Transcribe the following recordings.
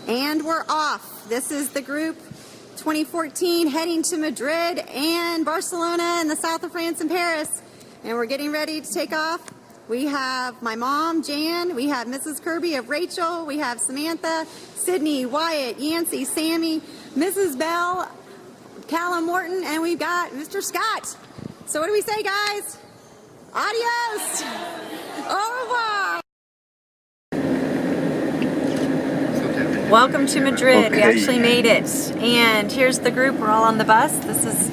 And we're off. This is the group 2014 heading to Madrid and Barcelona and the south of France and Paris. And we're getting ready to take off. We have my mom, Jan. We have Mrs. Kirby of Rachel. We have Samantha, Sydney, Wyatt, Yancey, Sammy, Mrs. Bell, Callum Morton, and we've got Mr. Scott. So what do we say, guys? Adios! Au revoir! Welcome to Madrid. We actually made it. And here's the group. We're all on the bus. This is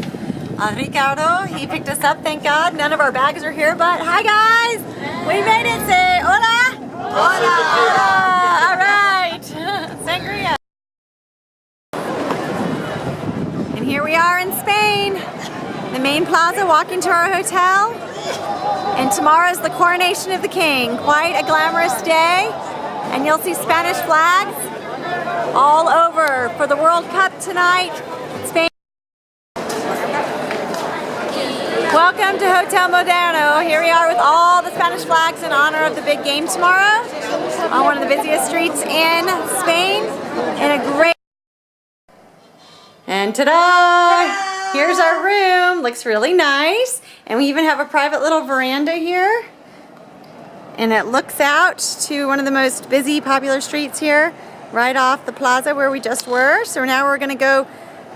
Ricardo. He picked us up, thank God. None of our bags are here, but hi guys! We made it. Say hola! Hola! All right. Sangria. And here we are in Spain. The main plaza, walking to our hotel. And tomorrow is the coronation of the king. Quite a glamorous day. And you'll see Spanish flags all over for the World Cup tonight. Spain. Welcome to Hotel Moderno. Here we are with all the Spanish flags in honor of the big game tomorrow on one of the busiest streets in Spain. In a great. And ta-da! Here's our room. Looks really nice. And we even have a private little veranda here. And it looks out to one of the most busy, popular streets here, right off the plaza where we just were. So now we're gonna go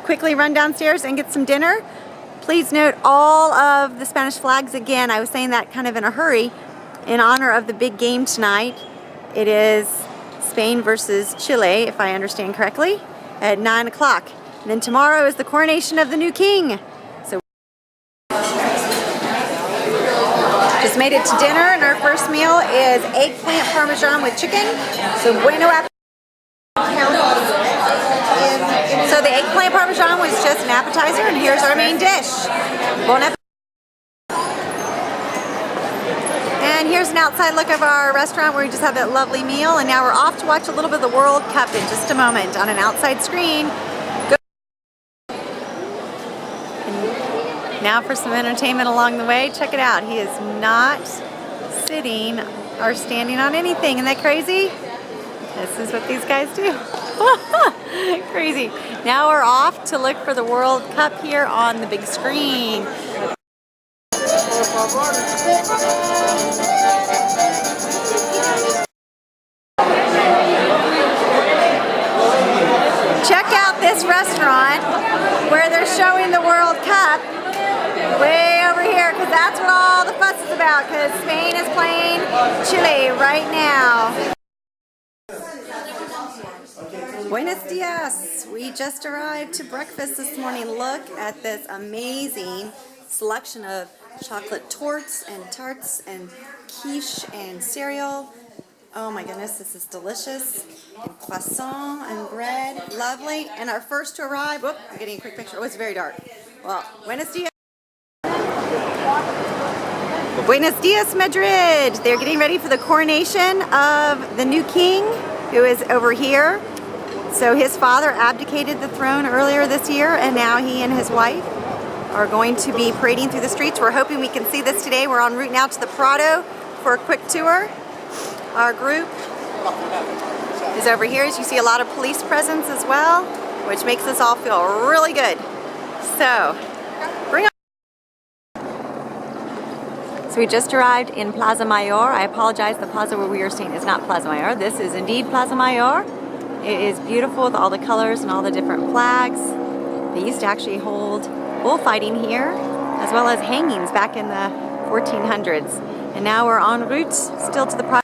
quickly run downstairs and get some dinner. Please note all of the Spanish flags again. I was saying that kind of in a hurry in honor of the big game tonight. It is Spain versus Chile, if I understand correctly, at 9 o'clock. And then tomorrow is the coronation of the new king. So just made it to dinner, and our first meal is eggplant parmesan with chicken. So bueno appetito. So the eggplant parmesan was just an appetizer, and here's our main dish. Bon appetit. And here's an outside look of our restaurant where we just had that lovely meal, and now we're off to watch a little bit of the World Cup in just a moment on an outside screen. Now for some entertainment along the way. Check it out. He is not sitting or standing on anything. Isn't that crazy? This is what these guys do. Crazy. Now we're off to look for the World Cup here on the big screen. Check out this restaurant where they're showing the World Cup. Way over here, because that's what all the fuss is about, because Spain is playing Chile right now. Buenos dias! We just arrived to breakfast this morning. Look at this amazing selection of chocolate torts and tarts and quiche and cereal. Oh my goodness, this is delicious. And croissant and bread, lovely. And our first to arrive, whoop, I'm getting a quick picture. Oh, it's very dark. Well, buenos dias. Buenos dias, Madrid. They're getting ready for the coronation of the new king, who is over here. So his father abdicated the throne earlier this year, and now he and his wife are going to be parading through the streets. We're hoping we can see this today. We're en route now to the Prado for a quick tour. Our group is over here. As you see, a lot of police presence as well, which makes us all feel really good. So, bring on. So we just arrived in Plaza Mayor. I apologize, the plaza where we are staying is not Plaza Mayor. This is indeed Plaza Mayor. It is beautiful with all the colors and all the different flags. They used to actually hold bullfighting here, as well as hangings back in the 1400s. And now we're en route still to the Prado.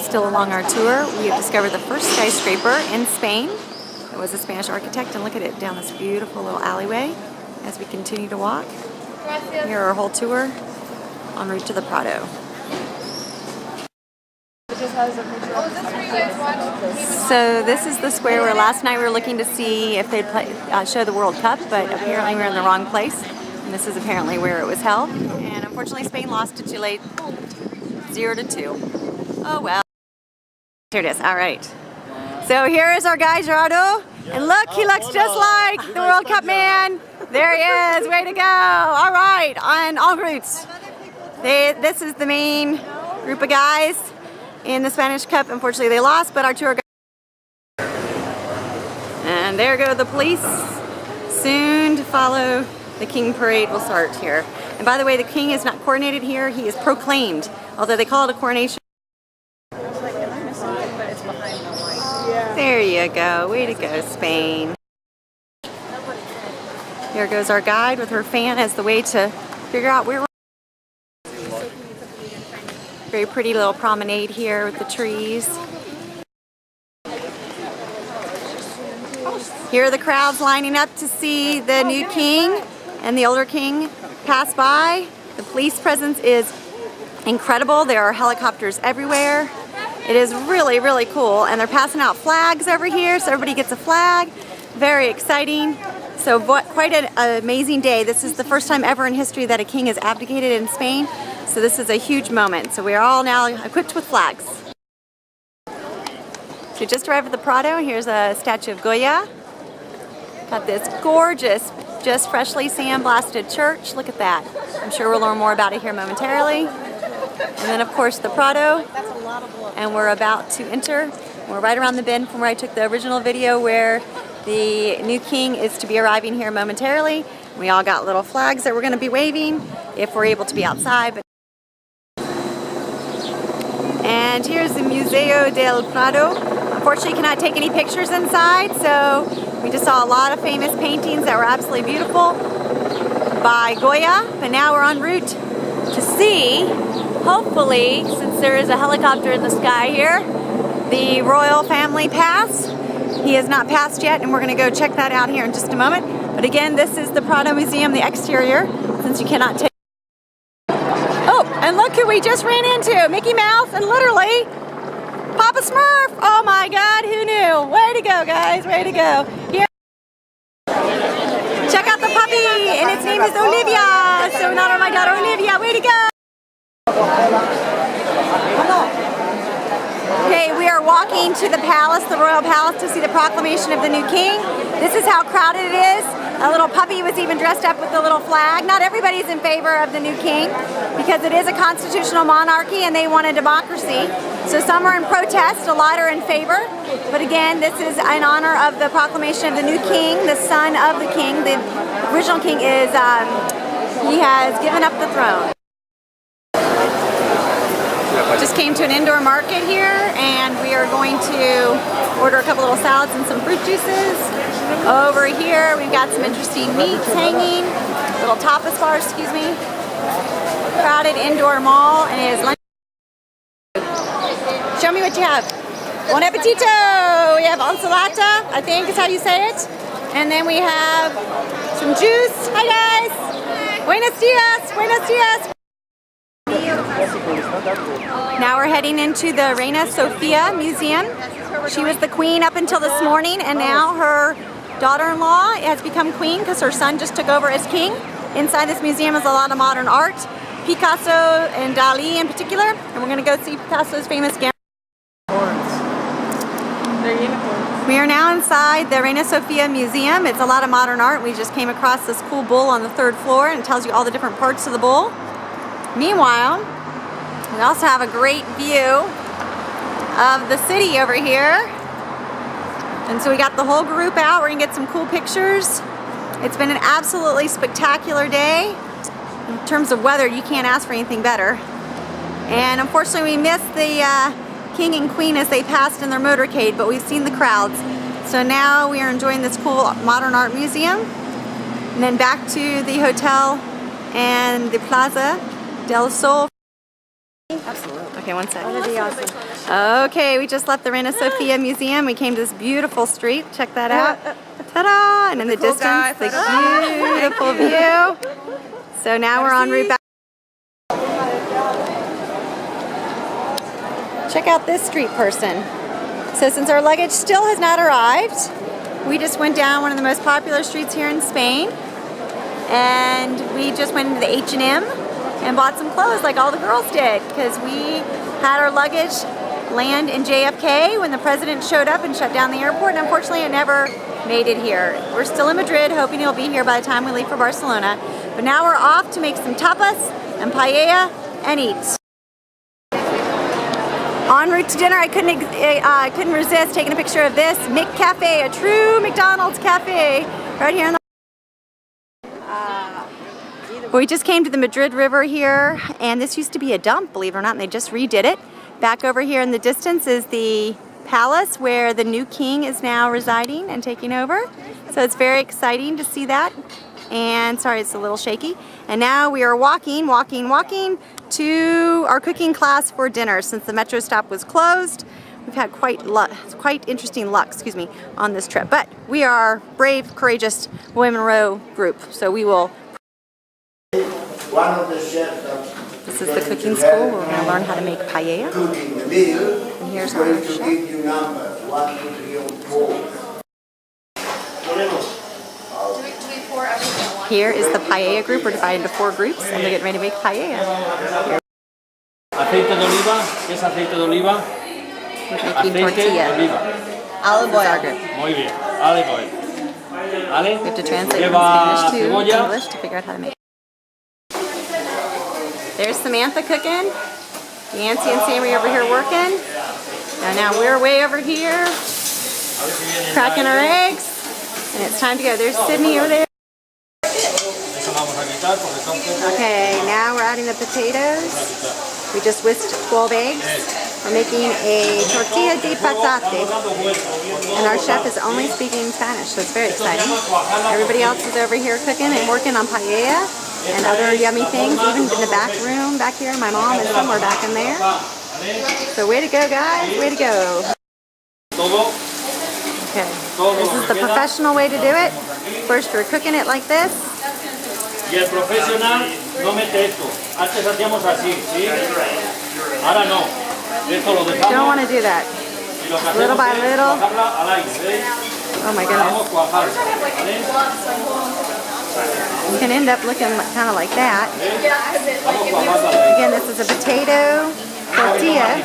Still along our tour, we have discovered the first skyscraper in Spain. It was a Spanish architect, and look at it down this beautiful little alleyway as we continue to walk. Here our whole tour en route to the Prado. So this is the square where last night we were looking to see if they'd show the World Cup, but apparently we're in the wrong place. And this is apparently where it was held. And unfortunately Spain lost to Chile 0-2. Oh well. Here it is. All right. So here is our guy Gerardo. And look, he looks just like the World Cup man. There he is. Way to go. All right. On en route. This is the main group of guys. in the Spanish Cup. Unfortunately, they lost, but our tour guide. And there go the police. Soon to follow, the King Parade will start here. And by the way, the King is not coronated here, he is proclaimed, although they call it a coronation. There you go, way to go, Spain. Here goes our guide with her fan as the way to figure out where we're. Very pretty little promenade here with the trees. Here are the crowds lining up to see the new king and the older king pass by. The police presence is incredible. There are helicopters everywhere. It is really, really cool. And they're passing out flags over here, so everybody gets a flag. Very exciting. So quite an amazing day. This is the first time ever in history that a king has abdicated in Spain. So this is a huge moment. So we are all now equipped with flags. So just arrived at the Prado. Here's a statue of Goya. Got this gorgeous, just freshly sandblasted church. Look at that. I'm sure we'll learn more about it here momentarily. And then of course the Prado. And we're about to enter. We're right around the bend from where I took the original video where the new king is to be arriving here momentarily. We all got little flags that we're going to be waving if we're able to be outside. And here's the Museo del Prado. Unfortunately, you cannot take any pictures inside, so we just saw a lot of famous paintings that were absolutely beautiful by Goya. But now we're en route to see, hopefully, since there is a helicopter in the sky here, the royal family pass. He has not passed yet, and we're going to go check that out here in just a moment. But again, this is the Prado Museum, the exterior, since you cannot take. Oh, and look who we just ran into, Mickey Mouse and literally Papa Smurf. Oh my God, who knew? Way to go, guys, way to go. Here. Check out the puppy, and its name is Olivia. So not my daughter Olivia, way to go. Okay, we are walking to the palace, the royal palace, to see the proclamation of the new king. This is how crowded it is. A little puppy was even dressed up with the little flag. Not everybody's in favor of the new king because it is a constitutional monarchy and they want a democracy. So some are in protest, a lot are in favor. But again, this is in honor of the proclamation of the new king, the son of the king. The original king is, he has given up the throne. Just came to an indoor market here and we are going to order a couple little salads and some fruit juices. Over here we've got some interesting meats hanging, little tapas bars, excuse me. Crowded indoor mall and it is lunch. Show me what you have. Bon appetito! We have ensalada, I think is how you say it. And then we have some juice. Hi guys! Buenos dias! Buenos dias! Now we're heading into the Reina Sofia Museum. She was the queen up until this morning and now her daughter-in-law has become queen because her son just took over as king. Inside this museum is a lot of modern art, Picasso and Dali in particular, and we're going to go see Picasso's famous gown. We are now inside the Reina Sofia Museum. It's a lot of modern art. We just came across this cool bull on the 3rd floor and it tells you all the different parts of the bull. Meanwhile, we also have a great view of the city over here. And so we got the whole group out. We're gonna get some cool pictures. It's been an absolutely spectacular day. In terms of weather, you can't ask for anything better. And unfortunately, we missed the king and queen as they passed in their motorcade, but we've seen the crowds. So now we are enjoying this cool modern art museum. And then back to the hotel and the Plaza del Sol. Absolutely. Okay, one second. That'd be awesome. Okay, we just left the Reina Sofia Museum. We came to this beautiful street. Check that out. Ta-da! And in the distance, the beautiful view. So now we're en route back. Check out this street person. So since our luggage still has not arrived, we just went down one of the most popular streets here in Spain. And we just went into the H&M and bought some clothes like all the girls did because we had our luggage land in JFK when the president showed up and shut down the airport, and unfortunately it never made it here. We're still in Madrid, hoping it'll be here by the time we leave for Barcelona. But now we're off to make some tapas and paella and eat. En route to dinner, I couldn't resist taking a picture of this McCafe, a true McDonald's cafe, right here in the. We just came to the Madrid River here, and this used to be a dump, believe it or not, and they just redid it. Back over here in the distance is the palace where the new king is now residing and taking over. So it's very exciting to see that. And sorry, it's a little shaky. And now we are walking to our cooking class for dinner. Since the metro stop was closed, we've had quite interesting luck, on this trip. But we are brave, courageous William Monroe group, so we will. One of the chefs. This is the cooking school where we're going to learn how to make paella. Cooking the meal. And here's our going to chef. give you numbers 1, 2, 3, or 4. Here is the paella group. We're divided into 4 groups, and they're getting ready to make paella. Aceite de oliva, ¿qué es aceite de oliva? We're making Aceite de tortilla. oliva. Olive oil. Muy bien, olive oil. ¿Vale? We have to translate from Lleva Spanish to cebolla. English to figure out how to make it. There's Samantha cooking. Nancy and Sammy over here working. And now we're way over here cracking our eggs. And it's time to go. There's Sydney over there. Okay, now we're adding the potatoes. We just whisked 12 eggs. We're making a tortilla de patate. And our chef is only speaking Spanish, so it's very exciting. Everybody else is over here cooking and working on paella and other yummy things, even in the back room back here. My mom is somewhere back in there. So way to go, guys. Way to go. Okay, this is the professional way to do it. First, we're cooking it like this. Y el profesional no mete esto. Antes hacíamos así, ¿sí? Ahora no. Esto lo dejamos. Don't want to do that. Y lo que Little by hacemos es little. cuajarla al aire, ¿veis? Oh my Vamos goodness. a cuajar, ¿vale? You can end up looking kind of like that. Vamos a cuajarla al aire. Again, this is a potato Un tortilla.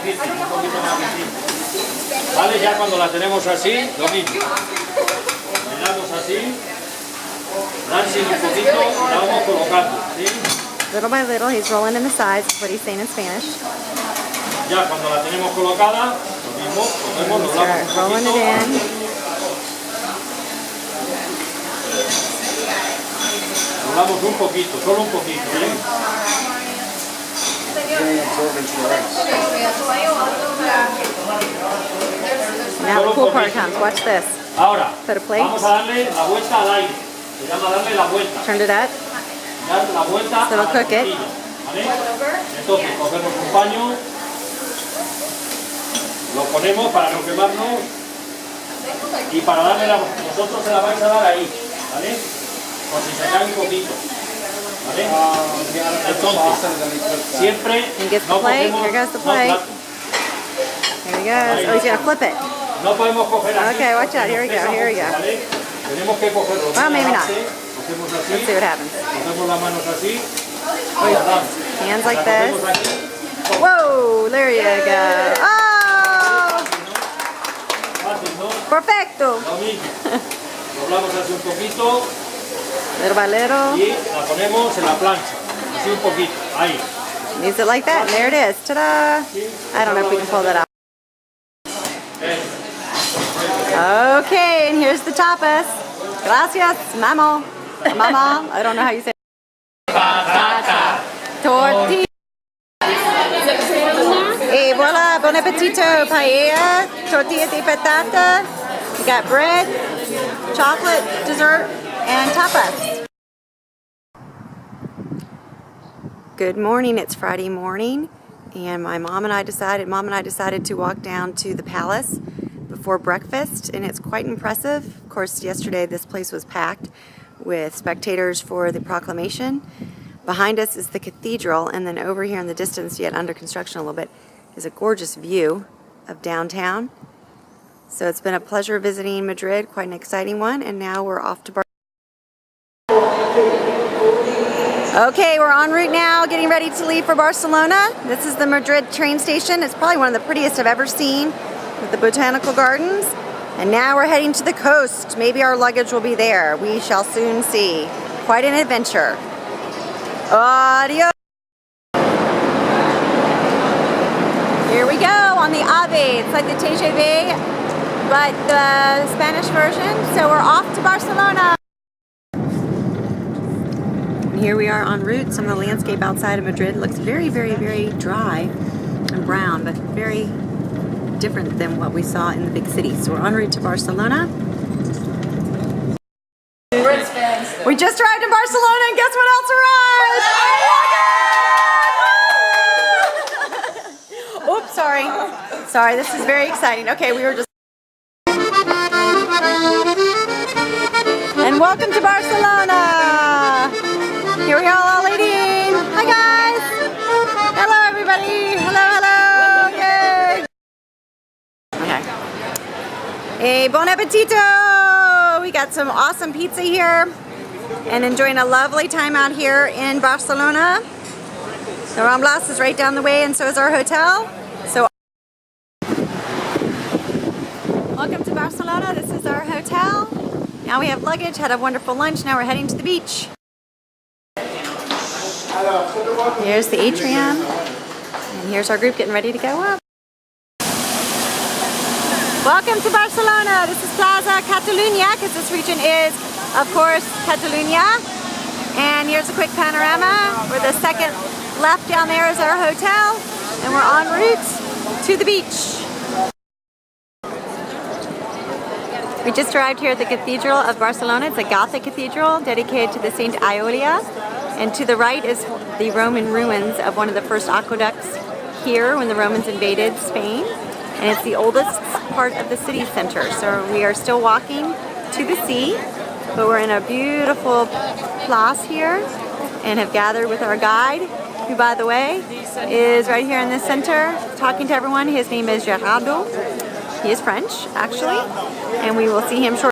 poquito más difícil. Vale, ya cuando la tenemos así, lo mismo. Le damos así. Dancing un poquito, la vamos colocando, ¿sí? Little by little, he's rolling in the sides, is what he's saying in Spanish. Ya cuando la tenemos colocada, lo mismo, cogemos, lo damos Start rolling it in. Lo damos un poquito, solo un poquito, ¿eh? Now the cool part comes. Watch this. Ahora, Put a plate. vamos a darle la vuelta al aire. Se llama darle la vuelta. Turned it up. Dar la vuelta So a we'll la cook it. tortilla, ¿vale? Entonces cogemos un paño, lo ponemos para no quemarnos y para darle la... Vosotros se la vais a dar ahí, ¿vale? Por si se cae un poquito, ¿vale? Entonces, siempre And gets the no plate. cogemos... Here goes the plate. Here he goes. Oh, he's going to flip it. No podemos coger así. Okay, watch out. Here we go. Here we go. ¿Vale? Tenemos que cogerlo. Well, maybe not. Cogemos así. Let's see what happens. Cogemos las manos así. Y la damos. Hands like La this. cogemos aquí. Whoa, there you go. Oh, Fácil, ¿no? perfecto. Lo mismo. Doblamos así un poquito Little by little. y la ponemos en la plancha. Así un poquito. Ahí. Needs it like that, and there it is. Ta-da. I don't know if we can pull that out. Okay, and here's the tapas. Gracias, mamo. Mama, I don't know how you say it. Patata. Tortilla. Et voilà, bon appetito. Paella, tortilla de patata. We got bread, chocolate, dessert, and tapas. Good morning, it's Friday morning, and mom and I decided to walk down to the palace before breakfast, and it's quite impressive. Of course, yesterday this place was packed with spectators for the proclamation. Behind us is the cathedral, and then over here in the distance, yet under construction a little bit, is a gorgeous view of downtown. So it's been a pleasure visiting Madrid, quite an exciting one, and now we're off to Okay, we're en route now, getting ready to leave for Barcelona. This is the Madrid train station. It's probably one of the prettiest I've ever seen, with the botanical gardens. And now we're heading to the coast. Maybe our luggage will be there. We shall soon see. Quite an adventure. Adios. Here we go on the TGV. It's like the TGV, but the Spanish version. So we're off to Barcelona. And here we are en route. Some of the landscape outside of Madrid looks very, very, very dry and brown, but very different than what we saw in the big cities. So we're en route to Barcelona. We just arrived in Barcelona, and guess what else arrived? Oops, sorry. Sorry, this is very exciting. Okay, we were just... And welcome to Barcelona. Here we are all eating. Hi guys. Hello everybody. Hello, hello. Yay. Okay. Hey, bon appetito. We got some awesome pizza here and enjoying a lovely time out here in Barcelona. The Ramblas is right down the way, and so is our hotel. So, welcome to Barcelona. This is our hotel. Now we have luggage, had a wonderful lunch. Now we're heading to the beach. Here's the atrium, and here's our group getting ready to go up. Welcome to Barcelona. This is Plaza Catalunya, because this region is, of course, Catalunya. And here's a quick panorama. We're the second left down there is our hotel, and we're en route to the beach. We just arrived here at the Cathedral of Barcelona. It's a Gothic cathedral dedicated to the Saint Aeolia. And to the right is the Roman ruins of one of the first aqueducts here when the Romans invaded Spain. And it's the oldest part of the city center. So we are still walking to the sea, but we're in a beautiful place here and have gathered with our guide, who, by the way, is right here in the center talking to everyone. His name is Gerardo. He is French, actually, and we will see him shortly.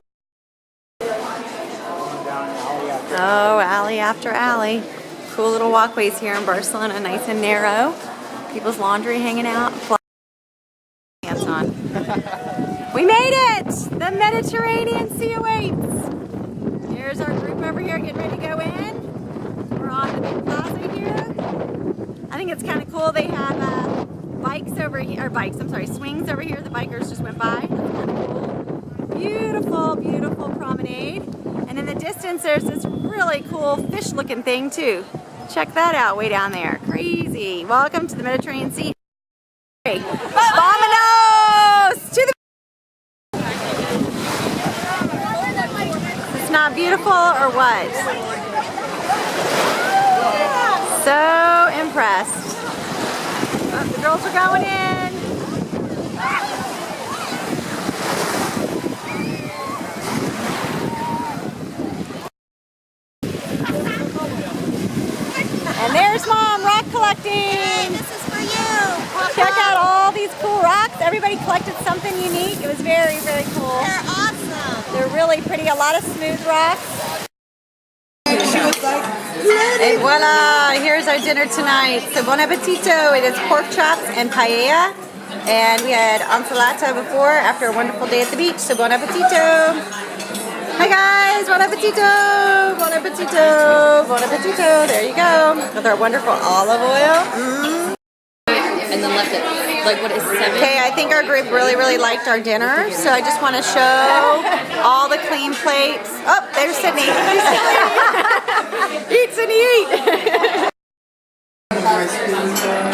Oh, alley after alley. Cool little walkways here in Barcelona, nice and narrow. People's laundry hanging out. Pants on. We made it! The Mediterranean Sea awaits. Here's our group over here getting ready to go in. We're on the big plaza here. I think it's kind of cool. They have bikes over here, or swings over here. The bikers just went by. That's kind of cool. Beautiful, beautiful promenade. And in the distance, there's this really cool fish-looking thing too. Check that out way down there. Crazy. Welcome to the Mediterranean Sea. Vamonos to the... It's not beautiful or what? So impressed. Oh, the girls are going in. And there's Mom, rock collecting. Hey, this is for you. Check out all these cool rocks. Everybody collected something unique. It was very, very cool. They're awesome. They're really pretty. A lot of smooth rocks. And voila, here's our dinner tonight. So bon appetito. It is pork chops and paella. And we had ensalada before after a wonderful day at the beach. So bon appetito. Hi guys, bon appetito, bon appetito, bon appetito. There you go. With our wonderful olive oil. And then left it, like what is 7? Okay, I think our group really, really liked our dinner. So I just want to show all the clean plates. Oh, there's Sydney. Eat, Sydney, eat.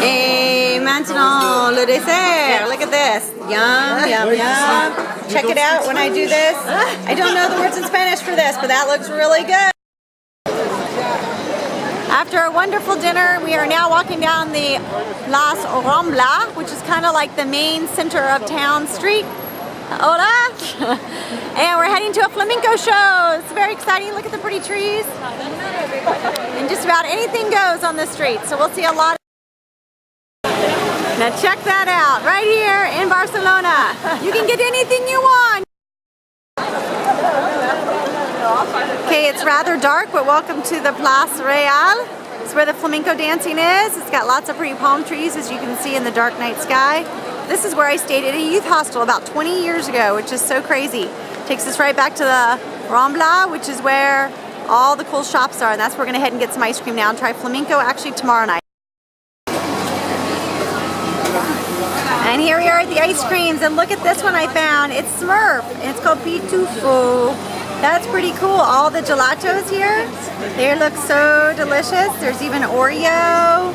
Et maintenant, le dessert. Look at this. Yum, yum, yum. Check it out when I do this. I don't know the words in Spanish for this, but that looks really good. After a wonderful dinner, we are now walking down the Las Ramblas, which is kind of like the main center of town street. Hola! And we're heading to a flamenco show. It's very exciting. Look at the pretty trees. And just about anything goes on the street. So we'll see a lot. Now check that out, right here in Barcelona. You can get anything you want. Okay, it's rather dark, but welcome to the Plaza Real. It's where the flamenco dancing is. It's got lots of pretty palm trees, as you can see in the dark night sky. This is where I stayed at a youth hostel about 20 years ago, which is so crazy. Takes us right back to the Rambla, which is where all the cool shops are, and that's where we're gonna head and get some ice cream now and try flamenco actually tomorrow night. And here we are at the ice creams, and look at this one I found. It's Smurf, and it's called Pitufo. That's pretty cool. All the gelatos here, they look so delicious. There's even Oreo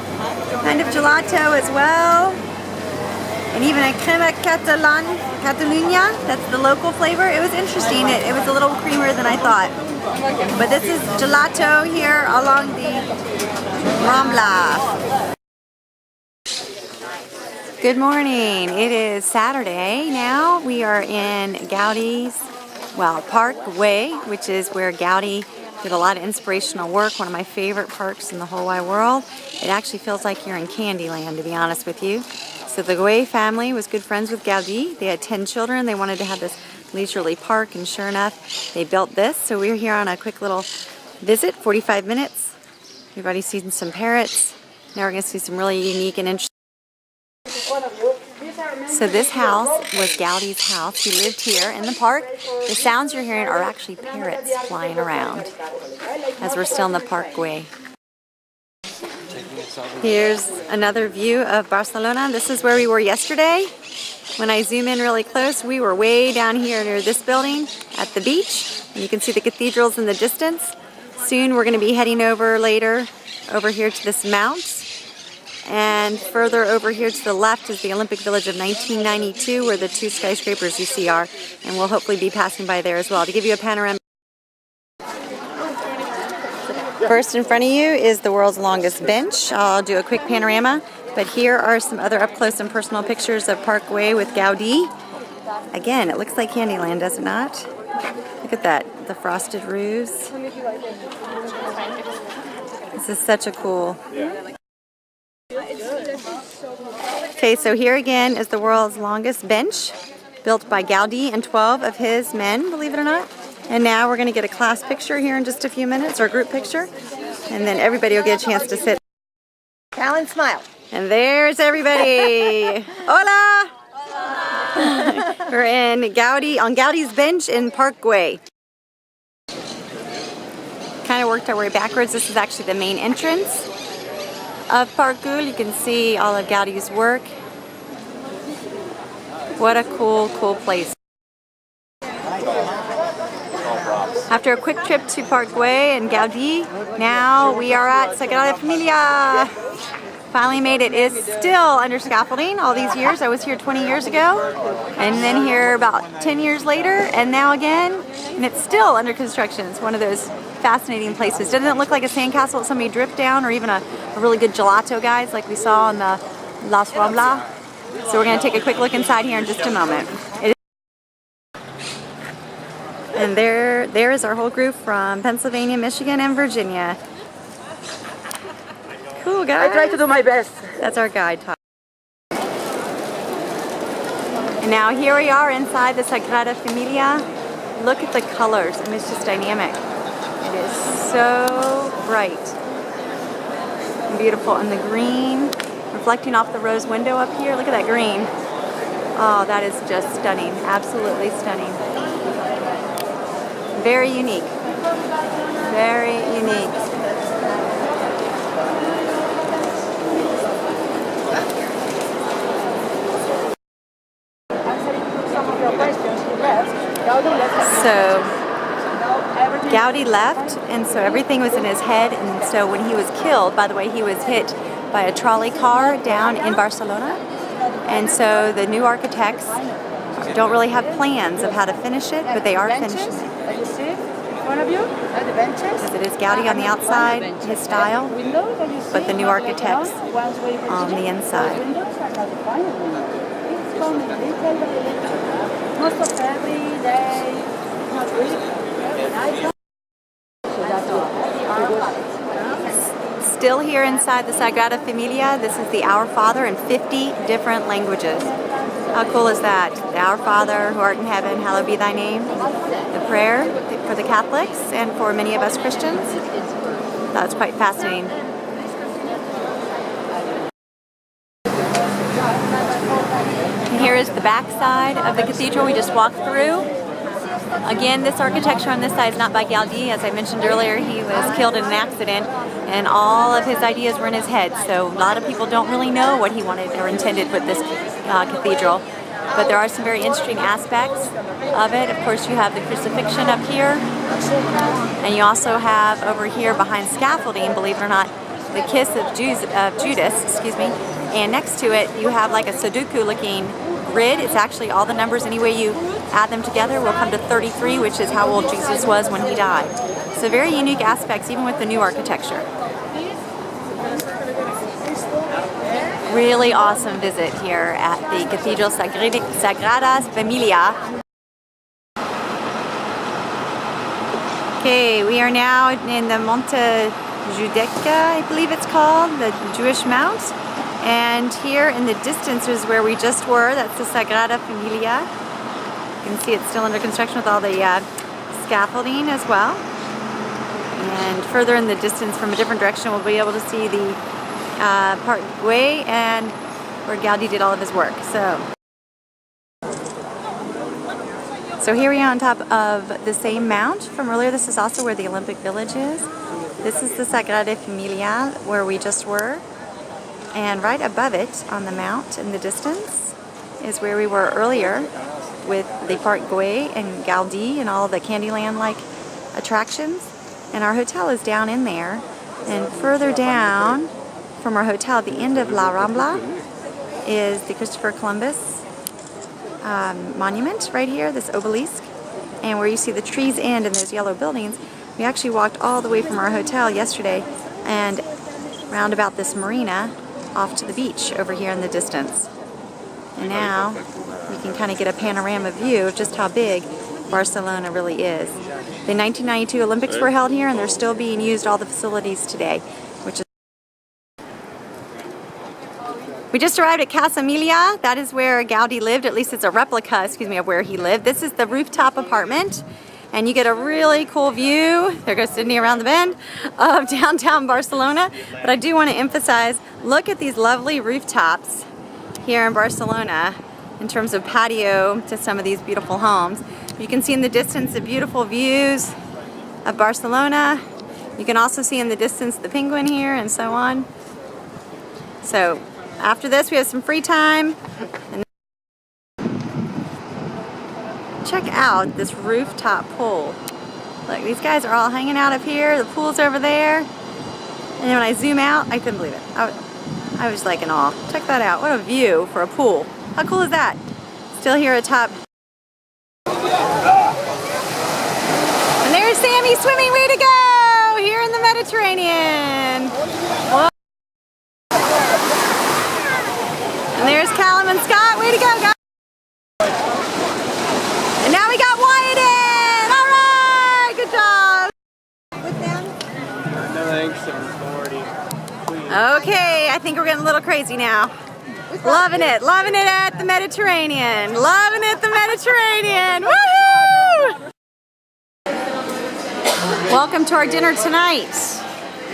kind of gelato as well. And even a crema Catalunya, that's the local flavor. It was interesting. It was a little creamier than I thought. But this is gelato here along the Rambla. Good morning. It is Saturday now. We are in Gaudi's, Park Way, which is where Gaudi did a lot of inspirational work. One of my favorite parks in the whole wide world. It actually feels like you're in Candyland, to be honest with you. So the Guay family was good friends with Gaudi. They had 10 children. They wanted to have this leisurely park, and sure enough, they built this. So we're here on a quick little visit, 45 minutes. We've already seen some parrots. Now we're going to see some really unique and interesting. So this house was Gaudi's house. He lived here in the park. The sounds you're hearing are actually parrots flying around as we're still in the parkway. Here's another view of Barcelona. This is where we were yesterday. When I zoom in really close, we were way down here near this building at the beach. And you can see the cathedrals in the distance. Soon we're going to be heading over later over here to this mount. And further over here to the left is the Olympic Village of 1992, where the two skyscrapers you see are. And we'll hopefully be passing by there as well. To give you a panorama. First in front of you is the world's longest bench. I'll do a quick panorama, but here are some other up close and personal pictures of Parkway with Gaudi. Again, it looks like Candyland, does it not? Look at that, the frosted roofs. This is such a cool. Okay, so here again is the world's longest bench, built by Gaudi and 12 of his men, believe it or not. And now we're going to get a class picture here in just a few minutes, or a group picture. And then everybody will get a chance to sit. Alan, smile. And there's everybody. Hola! We're in on Gaudi's bench in Parkway. Kind of worked our way backwards. This is actually the main entrance of Parkul. You can see all of Gaudi's work. What a cool, cool place. After a quick trip to Parkway and Gaudi, now we are at Sagrada Familia. Finally made it. It's still under scaffolding all these years. I was here 20 years ago, and then here about 10 years later, and now again, and it's still under construction. It's one of those fascinating places. Doesn't it look like a sandcastle that somebody dripped down, or even a really good gelato, guys, like we saw on the Las Rambla? So we're going to take a quick look inside here in just a moment. And there is our whole group from Pennsylvania, Michigan, and Virginia. Cool, guys. I try to do my best. That's our guide, Todd. And now here we are inside the Sagrada Familia. Look at the colors. I mean, it's just dynamic. It is so bright and beautiful. And the green reflecting off the rose window up here. Look at that green. Oh, that is just stunning. Absolutely stunning. Very unique. Very unique. So Gaudi left, and so everything was in his head, and so when he was killed, by the way, he was hit by a trolley car down in Barcelona, and so the new architects don't really have plans of how to finish it, but they are finishing it. You see in front of you, the benches. Because it is Gaudi on the outside, his style, but the new architects on the inside. Most of every day. Still here inside the Sagrada Familia, this is the Our Father in 50 different languages. How cool is that? The Our Father, who art in heaven, hallowed be thy name. The prayer for the Catholics and for many of us Christians. That was quite fascinating. And here is the back side of the cathedral we just walked through. Again, this architecture on this side is not by Gaudi. As I mentioned earlier, he was killed in an accident. and all of his ideas were in his head. So a lot of people don't really know what he wanted or intended with this cathedral. But there are some very interesting aspects of it. Of course, you have the crucifixion up here, and you also have over here behind scaffolding, believe it or not, the kiss of Judas, excuse me. And next to it, you have like a Sudoku-looking grid. It's actually all the numbers. Any way you add them together will come to 33, which is how old Jesus was when he died. So very unique aspects, even with the new architecture. Really awesome visit here at the Cathedral Sagrada Familia. Okay, we are now in the Monte Giudecca, I believe it's called, the Jewish Mount. And here in the distance is where we just were. That's the Sagrada Familia. You can see it's still under construction with all the scaffolding as well. And further in the distance from a different direction, we'll be able to see the Parc Güell and where Gaudi did all of his work. So here we are on top of the same mount from earlier. This is also where the Olympic Village is. This is the Sagrada Familia where we just were. And right above it on the mount in the distance is where we were earlier with the Parc Güell and Gaudi and all the Candyland-like attractions. And our hotel is down in there. And further down from our hotel at the end of La Rambla is the Christopher Columbus monument right here, this obelisk. And where you see the trees end and those yellow buildings, we actually walked all the way from our hotel yesterday and round about this marina off to the beach over here in the distance. And now we can kind of get a panorama view of just how big Barcelona really is. The 1992 Olympics were held here and they're still being used, all the facilities today, which is. We just arrived at Casa Emilia. That is where Gaudi lived, at least it's a replica, excuse me, of where he lived. This is the rooftop apartment. And you get a really cool view, there goes Sydney around the bend, of downtown Barcelona. But I do want to emphasize, look at these lovely rooftops here in Barcelona in terms of patio to some of these beautiful homes. You can see in the distance the beautiful views of Barcelona. You can also see in the distance the penguin here and so on. So after this we have some free time. Check out this rooftop pool. Look, these guys are all hanging out up here. The pool's over there. And then when I zoom out, I couldn't believe it. I was like in awe. Check that out. What a view for a pool. How cool is that? Still here atop. And there's Sammy swimming. Way to go! Here in the Mediterranean. Whoa. And there's Callum and Scott. Way to go, guys. And now we got Wyatt in! Alright! Good job! With them? No thanks, I'm 40. Okay, I think we're getting a little crazy now. Loving it at the Mediterranean. Loving it, the Mediterranean. Woohoo! Welcome to our dinner tonight.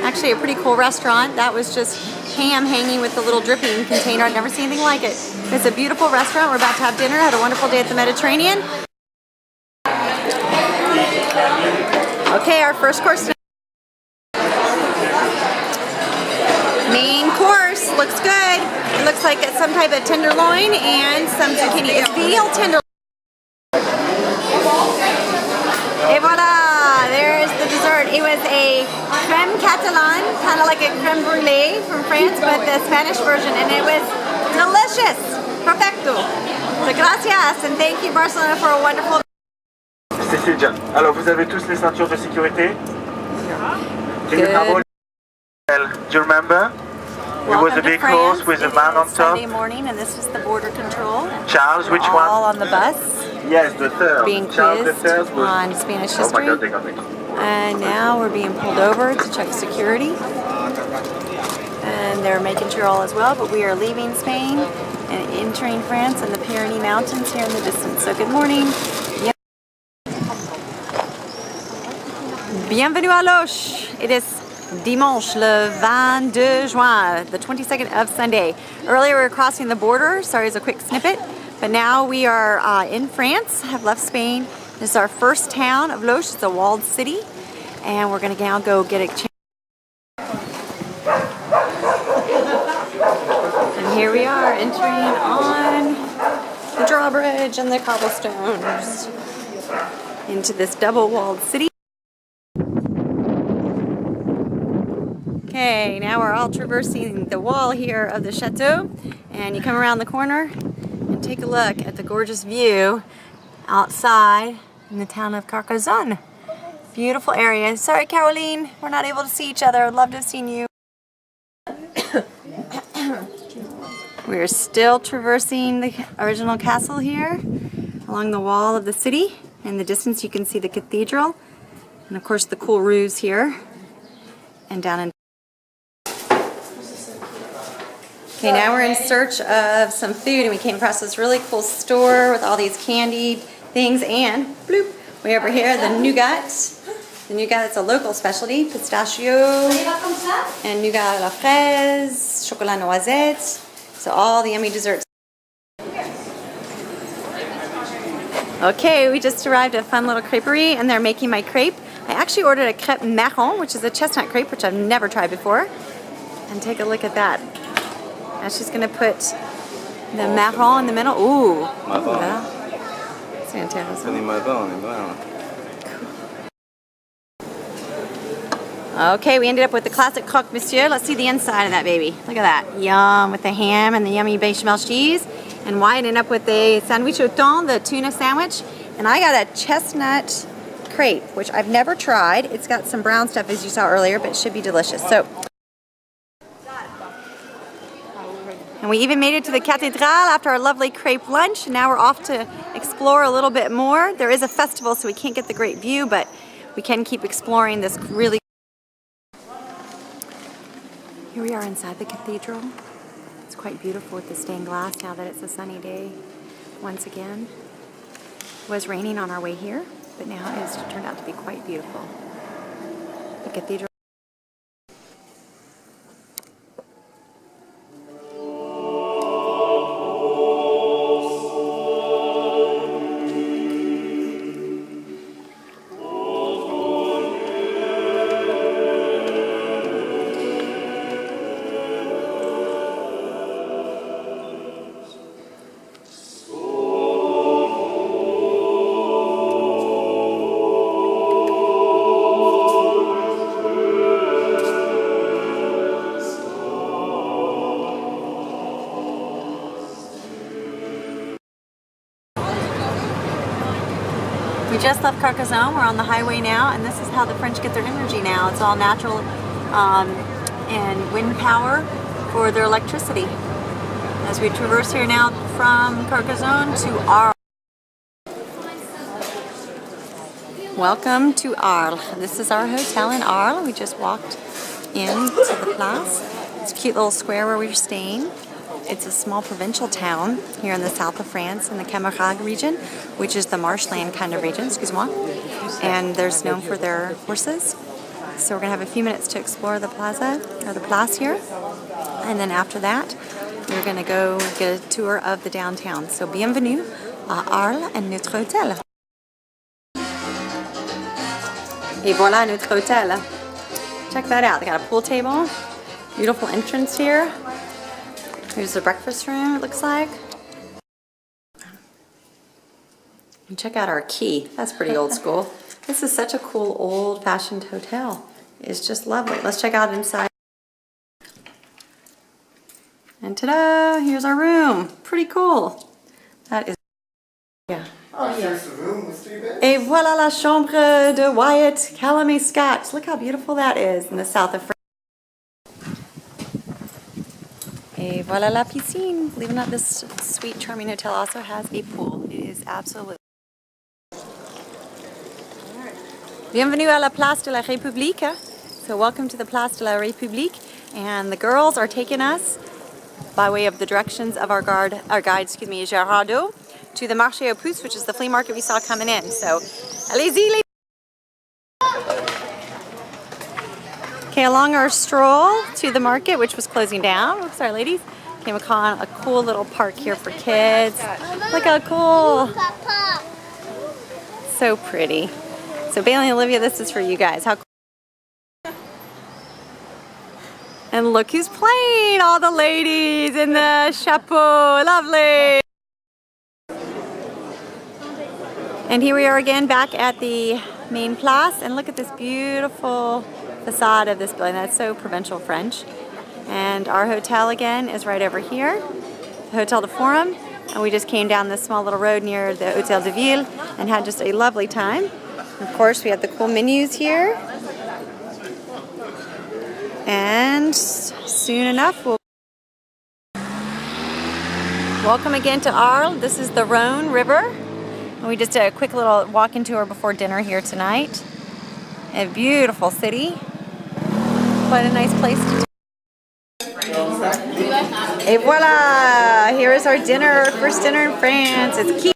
Actually a pretty cool restaurant. That was just ham hanging with the little dripping container. I've never seen anything like it. It's a beautiful restaurant. We're about to have dinner. Had a wonderful day at the Mediterranean. Okay, our first course tonight. Main course looks good. It looks like it's some type of tenderloin and some zucchini. It's veal tenderloin. Et voila! There's the dessert. It was a crème catalane, kind of like a crème brûlée from France, but the Spanish version, and it was delicious. Perfecto. So gracias, and thank you, Barcelona, for a wonderful. Cécilia, alors vous avez tous les ceintures de sécurité? Can you come all? Do you remember? It was a big horse with a man on top. Sunday morning, and this is the border control. Charles, which one? All on the bus. Yes, the third. Being Charles the quizzed third was... on Spanish history. Oh my God, they got me. And now we're being pulled over to check security. And they're making sure all is well, but we are leaving Spain and entering France and the Pyrenees Mountains here in the distance. So good morning. Bienvenue à Loches. It is dimanche, le 22 juin, the 22nd of Sunday. Earlier we were crossing the border. Sorry, it's a quick snippet. But now we are in France, have left Spain. This is our first town of Loches. It's a walled city. And we're going to now go get a chance. Here we are entering on the drawbridge and the cobblestones into this double-walled city. Okay, now we're all traversing the wall here of the chateau, and you come around the corner and take a look at the gorgeous view outside in the town of Carcassonne. Beautiful area. Sorry, Caroline, we're not able to see each other. I'd love to have seen you. We're still traversing the original castle here along the wall of the city. In the distance you can see the cathedral and of course the cool roofs here and down in. Okay, now we're in search of some food and we came across this really cool store with all these candied things and bloop, way over here the nougat. The nougat is a local specialty, pistachio and nougat à la fraise, chocolat noisette. So all the yummy desserts. Okay, we just arrived at a fun little creperie and they're making my crepe. I actually ordered a crepe marron, which is a chestnut crepe, which I've never tried before. And take a look at that. Now she's gonna put the marron in the middle. Ooh, c'est intéressant. Okay, we ended up with the classic croque monsieur. Let's see the inside of that baby. Look at that. Yum, with the ham and the yummy bechamel cheese. And Wyatt ended up with a sandwich au thon, the tuna sandwich. And I got a chestnut crepe, which I've never tried. It's got some brown stuff, as you saw earlier, but it should be delicious. So, and we even made it to the cathedral after our lovely crepe lunch. And now we're off to explore a little bit more. There is a festival, so we can't get the great view, but we can keep exploring this really. Here we are inside the cathedral. It's quite beautiful with the stained glass now that it's a sunny day once again. It was raining on our way here, but now it has turned out to be quite beautiful. The cathedral. We just left Carcassonne, we're on the highway now, and this is how the French get their energy now. It's all natural and wind power for their electricity. As we traverse here now from Carcassonne to Arles. Welcome to Arles. This is our hotel in Arles. We just walked into the place. It's a cute little square where we're staying. It's a small provincial town here in the south of France in the Camargue region, which is the marshland kind of region, excuse-moi. And they're known for their horses. So we're going to have a few minutes to explore the plaza, or the place here. And then after that, we're going to go get a tour of the downtown. So bienvenue à Arles and notre hôtel. Et voilà notre hôtel. Check that out. They got a pool table. Beautiful entrance here. Here's the breakfast room, it looks like. And check out our key. That's pretty old school. This is such a cool old-fashioned hotel. It's just lovely. Let's check out inside. And ta-da! Here's our room. Pretty cool. That is... Yeah. Oh, here's the room with 3 beds. Et voilà la chambre de Wyatt Calamé Scott. Look how beautiful that is in the south of France. Et voilà la piscine. Believe it or not, this sweet, charming hotel also has a pool. It is absolutely... Bienvenue à la Place de la République. So welcome to the Place de la République. And the girls are taking us by way of the directions of our guide, Gerardo, to the Marché aux Puces, which is the flea market we saw coming in. So, allez-y, les... Okay, along our stroll to the market, which was closing down, oops, sorry ladies, came upon a cool little park here for kids. Look how cool. So pretty. So Bailey and Olivia, this is for you guys. How cool. And look who's playing, all the ladies in the chapeau, lovely. And here we are again back at the main place, and look at this beautiful facade of this building. That's so provincial French. And our hotel again is right over here, the Hotel de Forum. And we just came down this small little road near the Hotel de Ville and had just a lovely time. And of course, we have the cool menus here. And soon enough, we'll... Welcome again to Arles. This is the Rhone River. And we just did a quick little walking tour before dinner here tonight. A beautiful city. Quite a nice place to... Et voilà! Here is our dinner, our first dinner in France. It's key.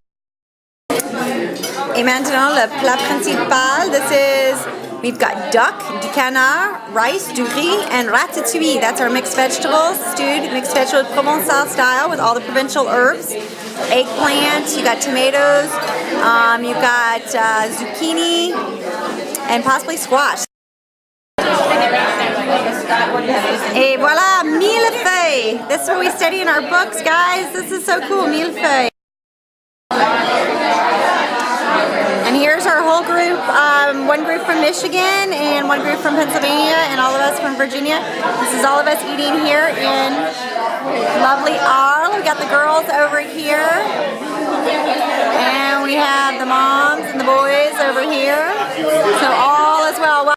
Et maintenant, le plat principal. This is, we've got duck, du canard, rice, du riz, and ratatouille. That's our mixed vegetables, stewed mixed vegetables, Provençal style with all the provincial herbs. Eggplant, you got tomatoes, you got zucchini, and possibly squash. Et voilà, millefeuille. This is what we study in our books, guys. This is so cool, millefeuille. And here's our whole group. One group from Michigan and one group from Pennsylvania and all of us from Virginia. This is all of us eating here in lovely Arles. We got the girls over here. And we have the moms and the boys over here. So all is well.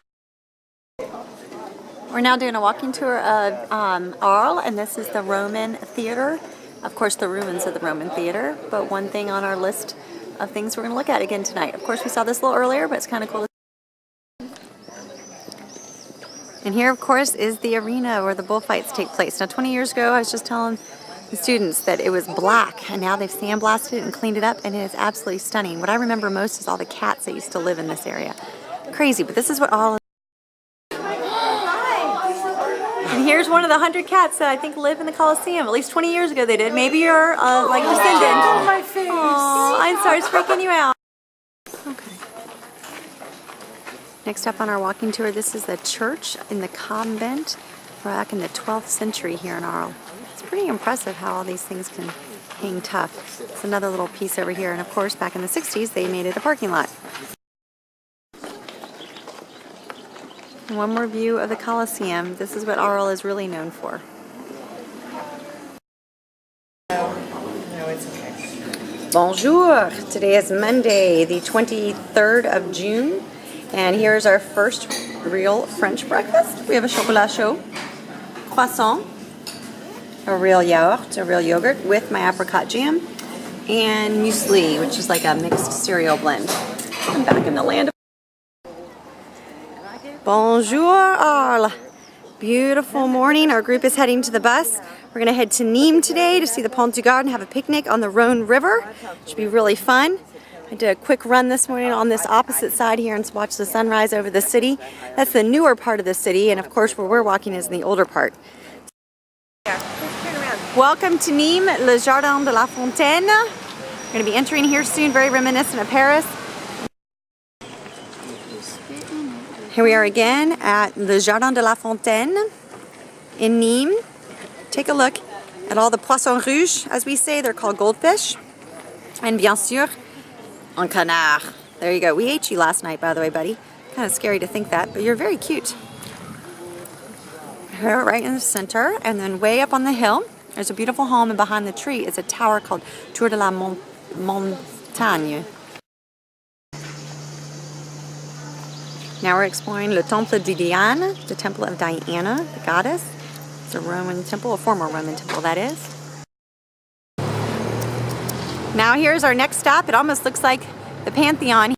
We're now doing a walking tour of Arles, and this is the Roman Theater. Of course, the ruins of the Roman Theater, but one thing on our list of things we're going to look at again tonight. Of course, we saw this a little earlier, but it's kind of cool. And here, of course, is the arena where the bullfights take place. Now, 20 years ago, I was just telling the students that it was black, and now they've sandblasted it and cleaned it up, and it is absolutely stunning. What I remember most is all the cats that used to live in this area. Crazy, but this is what all... And here's one of the 100 cats that I think live in the Coliseum. At least 20 years ago they did. Maybe you're like descendant. Oh, my face. Oh, I'm sorry, it's freaking you out. Okay. Next up on our walking tour, this is the church in the convent back in the 12th century here in Arles. It's pretty impressive how all these things can hang tough. It's another little piece over here. And of course, back in the 60s, they made it a parking lot. One more view of the Coliseum. This is what Arles is really known for. No, it's okay. Bonjour! Today is Monday, the 23rd of June, and here's our first real French breakfast. We have a chocolat chaud, croissant, a real yaourt, a real yogurt with my apricot jam, and muesli, which is like a mixed cereal blend. I'm back in the land of... Bonjour Arles! Beautiful morning. Our group is heading to the bus. We're going to head to Nîmes today to see the Pont du Gard and have a picnic on the Rhone River. Should be really fun. I did a quick run this morning on this opposite side here and watch the sunrise over the city. That's the newer part of the city, and of course where we're walking is in the older part. Welcome to Nîmes, Le Jardin de la Fontaine. We're going to be entering here soon, very reminiscent of Paris. Here we are again at Le Jardin de la Fontaine in Nîmes. Take a look at all the poissons rouges, as we say. They're called goldfish. And bien sûr, un canard. There you go. We ate you last night, by the way, buddy. Kind of scary to think that, but you're very cute. Here, right in the center, and then way up on the hill, there's a beautiful home, and behind the tree is a tower called Tour de la Montagne. Now we're exploring Le Temple de Diane, the Temple of Diana, the goddess. It's a Roman temple, a former Roman temple, that is. Now here's our next stop. It almost looks like the Pantheon.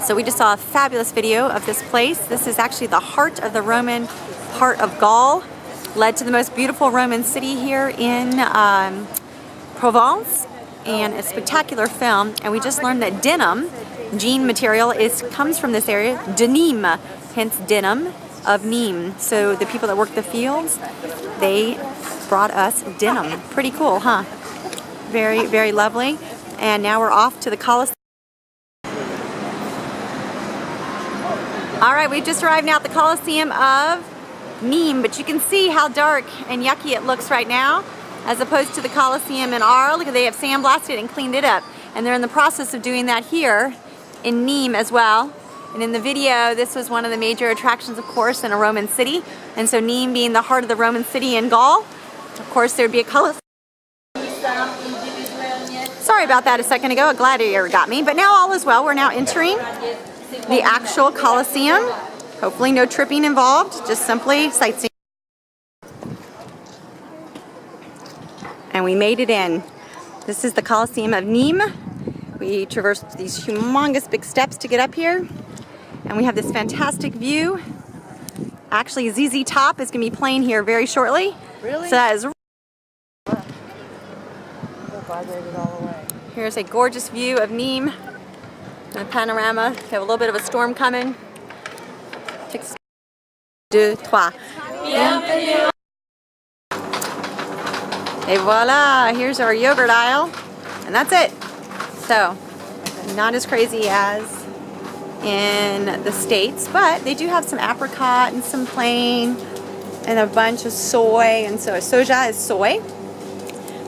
So we just saw a fabulous video of this place. This is actually the heart of the Roman part of Gaul, led to the most beautiful Roman city here in Provence. And a spectacular film, and we just learned that denim, jean material, comes from this area, denim, hence denim of Nîmes. So the people that work the fields, they brought us denim. Pretty cool, huh? Very, very lovely. And now we're off to the Coliseum. All right, we've just arrived now at the Coliseum of Nîmes, but you can see how dark and yucky it looks right now, as opposed to the Coliseum in Arles. Look, they have sandblasted and cleaned it up, and they're in the process of doing that here in Nîmes as well. And in the video, this was one of the major attractions, of course, in a Roman city, and so Nîmes being the heart of the Roman city in Gaul, of course, there'd be a Coliseum. Sorry about that a second ago, a gladiator got me, but now all is well. We're now entering the actual Coliseum. Hopefully no tripping involved, just simply sightseeing. And we made it in. This is the Coliseum of Nîmes. We traversed these humongous big steps to get up here. And we have this fantastic view. Actually, ZZ Top is going to be playing here very shortly. Really? So that is... Vibrated all the way. Here's a gorgeous view of Nîmes. And a panorama. We have a little bit of a storm coming. 1, 2, 3. Bienvenue. Et voila, here's our yogurt aisle. And that's it. So, not as crazy as in the States, but they do have some apricot and some plain and a bunch of soy. And so soja is soy.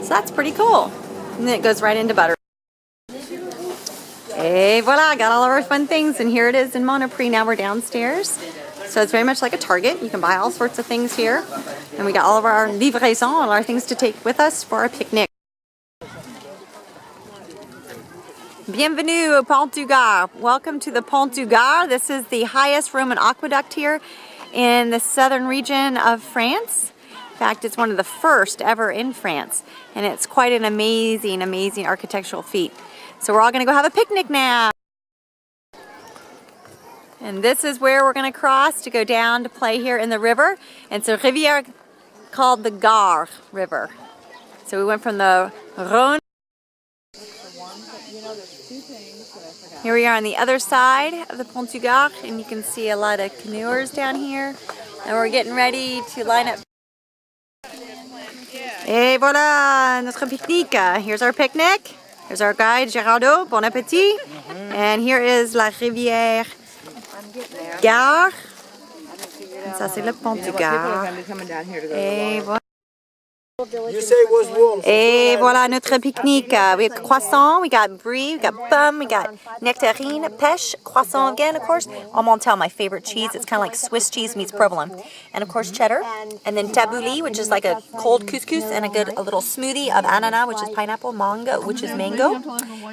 So that's pretty cool. And then it goes right into butter. Et voila, got all of our fun things, and here it is in Monoprix. Now we're downstairs. So it's very much like a Target. You can buy all sorts of things here. And we got all of our livraison, all our things to take with us for our picnic. Bienvenue au Pont du Gard. Welcome to the Pont du Gard. This is the highest Roman aqueduct here in the southern region of France. In fact, it's one of the first ever in France. And it's quite an amazing, amazing architectural feat. So we're all going to go have a picnic now. And this is where we're going to cross to go down to play here in the river. And it's a rivière called the Gard River. So we went from the Rhône. Here we are on the other side of the Pont du Gard, and you can see a lot of canoers down here. And we're getting ready to line up. Et voilà, notre pique-nique. Here's our picnic. Here's our guide, Gerardo. Bon appétit. And here is la rivière Gard. And ça, c'est le Pont du Gard. Et voilà. You say it was warm. Et voilà notre pique-nique. We got croissant, we got brie, we got pomme, we got nectarine, pêche, croissant again, of course. Emmental, my favorite cheese. It's kind of like Swiss cheese meets provolone. And of course cheddar. And then tabouli, which is like a cold couscous, and a little smoothie of ananas, which is pineapple, mango, which is mango,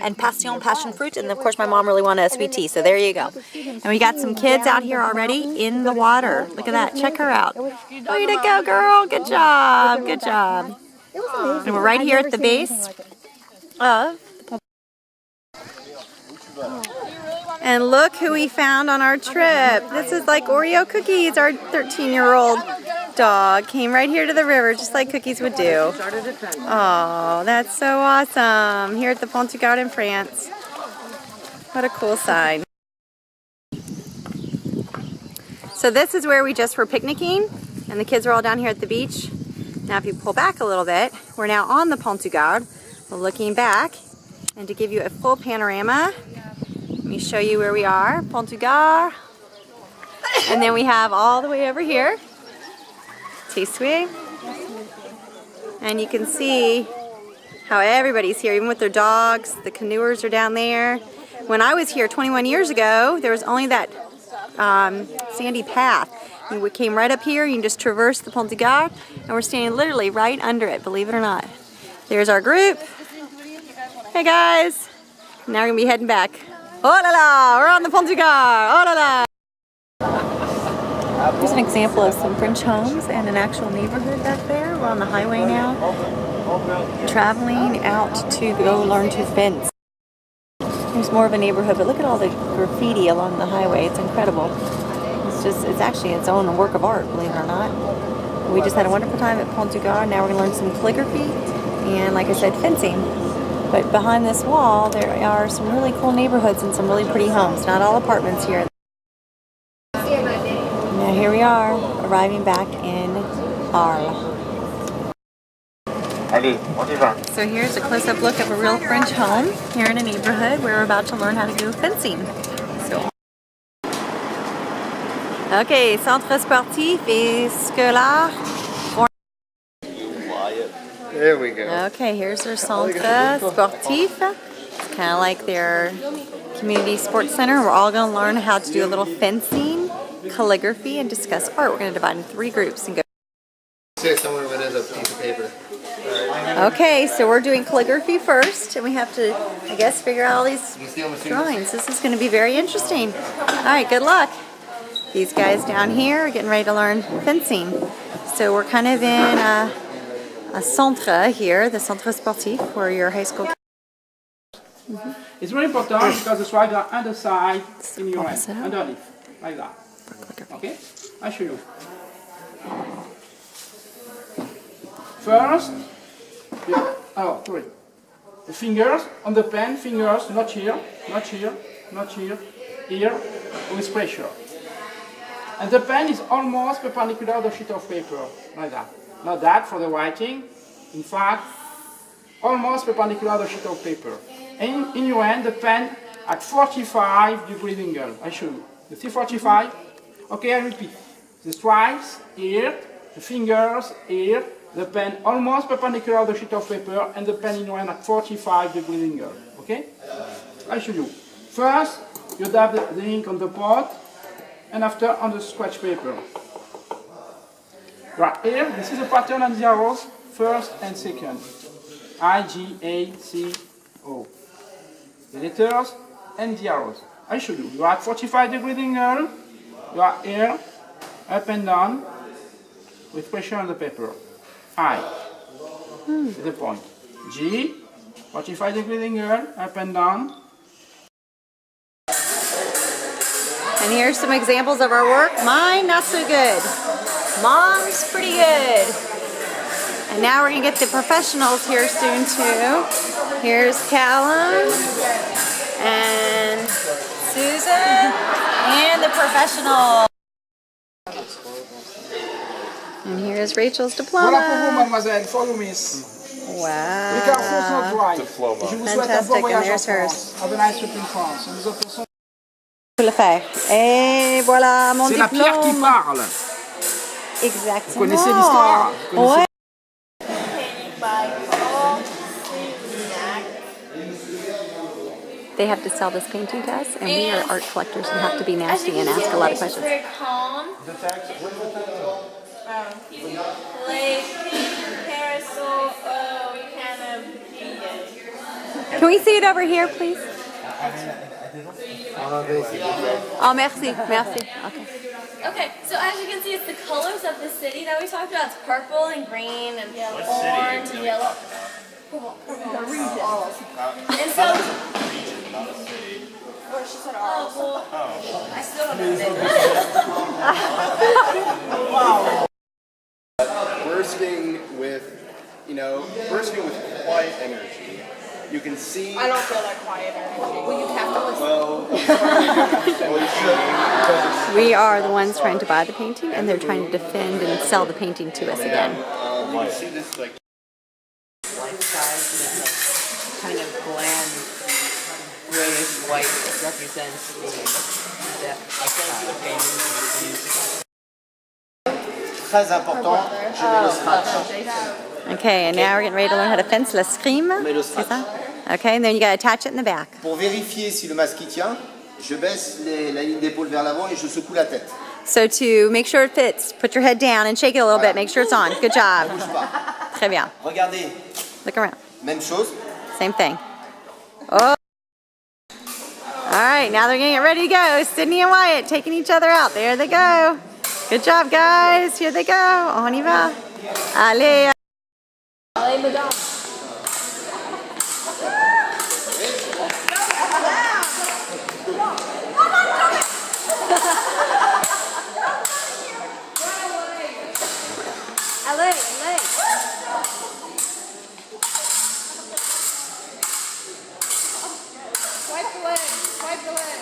and passion fruit. And of course my mom really wanted a sweet tea, so there you go. And we got some kids out here already in the water. Look at that. Check her out. Way to go, girl. Good job. Good job. And we're right here at the base of the And look who we found on our trip. This is like Oreo cookies. Our 13-year-old dog came right here to the river just like cookies would do. Oh, that's so awesome. Here at the Pont du Gard in France. What a cool sign. So this is where we just were picnicking, and the kids are all down here at the beach. Now if you pull back a little bit, we're now on the Pont du Gard. We're looking back, and to give you a full panorama, let me show you where we are, Pont du Gard. And then we have all the way over here, Tissue. And you can see how everybody's here, even with their dogs. The canoers are down there. When I was here 21 years ago, there was only that sandy path. We came right up here, you can just traverse the Pont du Gard, and we're standing literally right under it, believe it or not. There's our group. Hey guys. Now we're going to be heading back. Oh la la, we're on the Pont du Gard. Oh la la. Here's an example of some French homes and an actual neighborhood back there. We're on the highway now, traveling out to go learn to fence. There's more of a neighborhood, but look at all the graffiti along the highway. It's incredible. It's actually its own work of art, believe it or not. We just had a wonderful time at Pont du Gard. Now we're going to learn some calligraphy and, like I said, fencing. But behind this wall, there are some really cool neighborhoods and some really pretty homes. Not all apartments here. Now here we are, arriving back in Arles. Allez, on y va. So here's a close-up look of a real French home here in a neighborhood where we're about to learn how to do fencing. So Okay, centre sportif et scolaire. There we go. Okay, here's their centre sportif. It's kind of like their community sports center. We're all going to learn how to do a little fencing, calligraphy, and discuss art. We're going to divide in 3 groups and go. Say someone with a piece of paper. Okay, so we're doing calligraphy first, and we have to, I guess, figure out all these drawings. This is going to be very interesting. All right, good luck. These guys down here are getting ready to learn fencing. So we're kind of in a centre here, the centre sportif, where your high school. It's very important because the stripes are underside in your hand, underneath, like that. Okay? I'll show you. First, the fingers on the pen, fingers not here, not here, not here, here, with pressure. And the pen is almost perpendicular to the sheet of paper, like that. Not that for the writing, in fact, almost perpendicular to the sheet of paper. And in your hand, the pen at 45-degree angle. I show you. You see 45? Okay, I repeat. The stripes here, the fingers here, the pen almost perpendicular to the sheet of paper, and the pen in your hand at 45-degree angle. Okay? I show you. First, you dab the ink on the pot, and after on the scratch paper. Right here, this is the pattern on the arrows, first and second. I, G, A, C, O. The letters and the arrows. I show you. You are at 45-degree angle. You are here, up and down, with pressure on the paper. I. The point. G, 45-degree angle, up and down. And here's some examples of our work. Mine, not so good. Mom's pretty good. And now we're going to get the professionals here soon too. Here's Callum and Susan and the professional. And here's Rachel's diploma. Voilà pour vous, mademoiselle. Follow miss. Wow. Fantastic. And there's hers. Have a nice trip in France. And nous autres personnes. Le faire. Et voilà mon C'est diplôme. la pierre qui parle. Exactement. Vous connaissez l'histoire? Ouais. They have to sell this painting to us, and we are art collectors and have to be nasty and ask a lot of questions. Very calm. Like parasol, kind of. Can we see it over here, please? Oh, merci, merci. Okay. Okay, so as you can see, it's the colors of the city that we talked about. It's purple and green and orange and yellow. The region. And so. Not a city. Or she said ours. Oh, well, I still don't know. Wow. Bursting with quiet energy. You can see. I don't feel that quiet energy. Well, you have to listen. We are the ones trying to buy the painting, and they're trying to defend and sell the painting to us again. You can see this like. Kind of bland grayish white represents the depth of painting. Très important, je mets le scratch. Okay, and now we're getting ready to learn how to fence l'escrime. C'est ça? Okay, and then you got to attach it in the back. Pour vérifier si le masque y tient, je baisse la ligne d'épaule vers l'avant et je secoue la tête. So to make sure it fits, put your head down and shake it a little bit. Make sure it's on. Good job. Ne bouge pas. Très bien. Regardez, Look around. même chose. Same thing. Oh. All right, now they're getting ready to go. Sydney and Wyatt taking each other out. There they go. Good job, guys. Here they go. On y va. Allez. Allez, madame. Allez, allez. Swipe the leg, swipe the leg.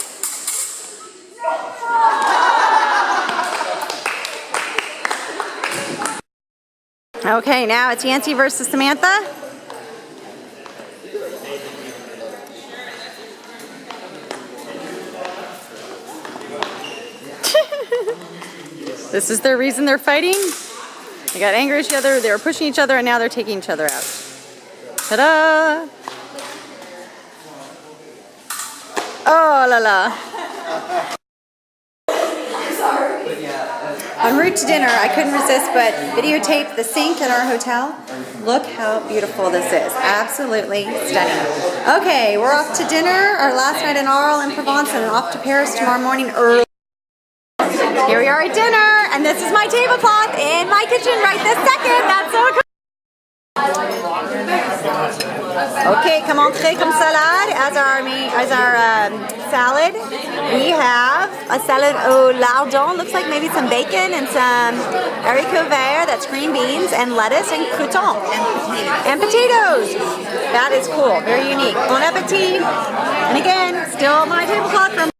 Okay, now it's Yancy versus Samantha. This is the reason they're fighting. They got angry at each other, they were pushing each other, and now they're taking each other out. Ta-da! Oh la la. En route to dinner, I couldn't resist but videotape the sink at our hotel. Look how beautiful this is. Absolutely stunning. Okay, we're off to dinner, our last night in Arles in Provence, and off to Paris tomorrow morning early. Here we are at dinner, and this is my tablecloth in my kitchen right this second. That's so cool. Okay, comme entrée, comme salade, as our salad, we have a salad au lardon. Looks like maybe some bacon and some haricots verts, that's green beans, and lettuce and croutons. And potatoes. That is cool, very unique. Bon appetit. And again, still my tablecloth from.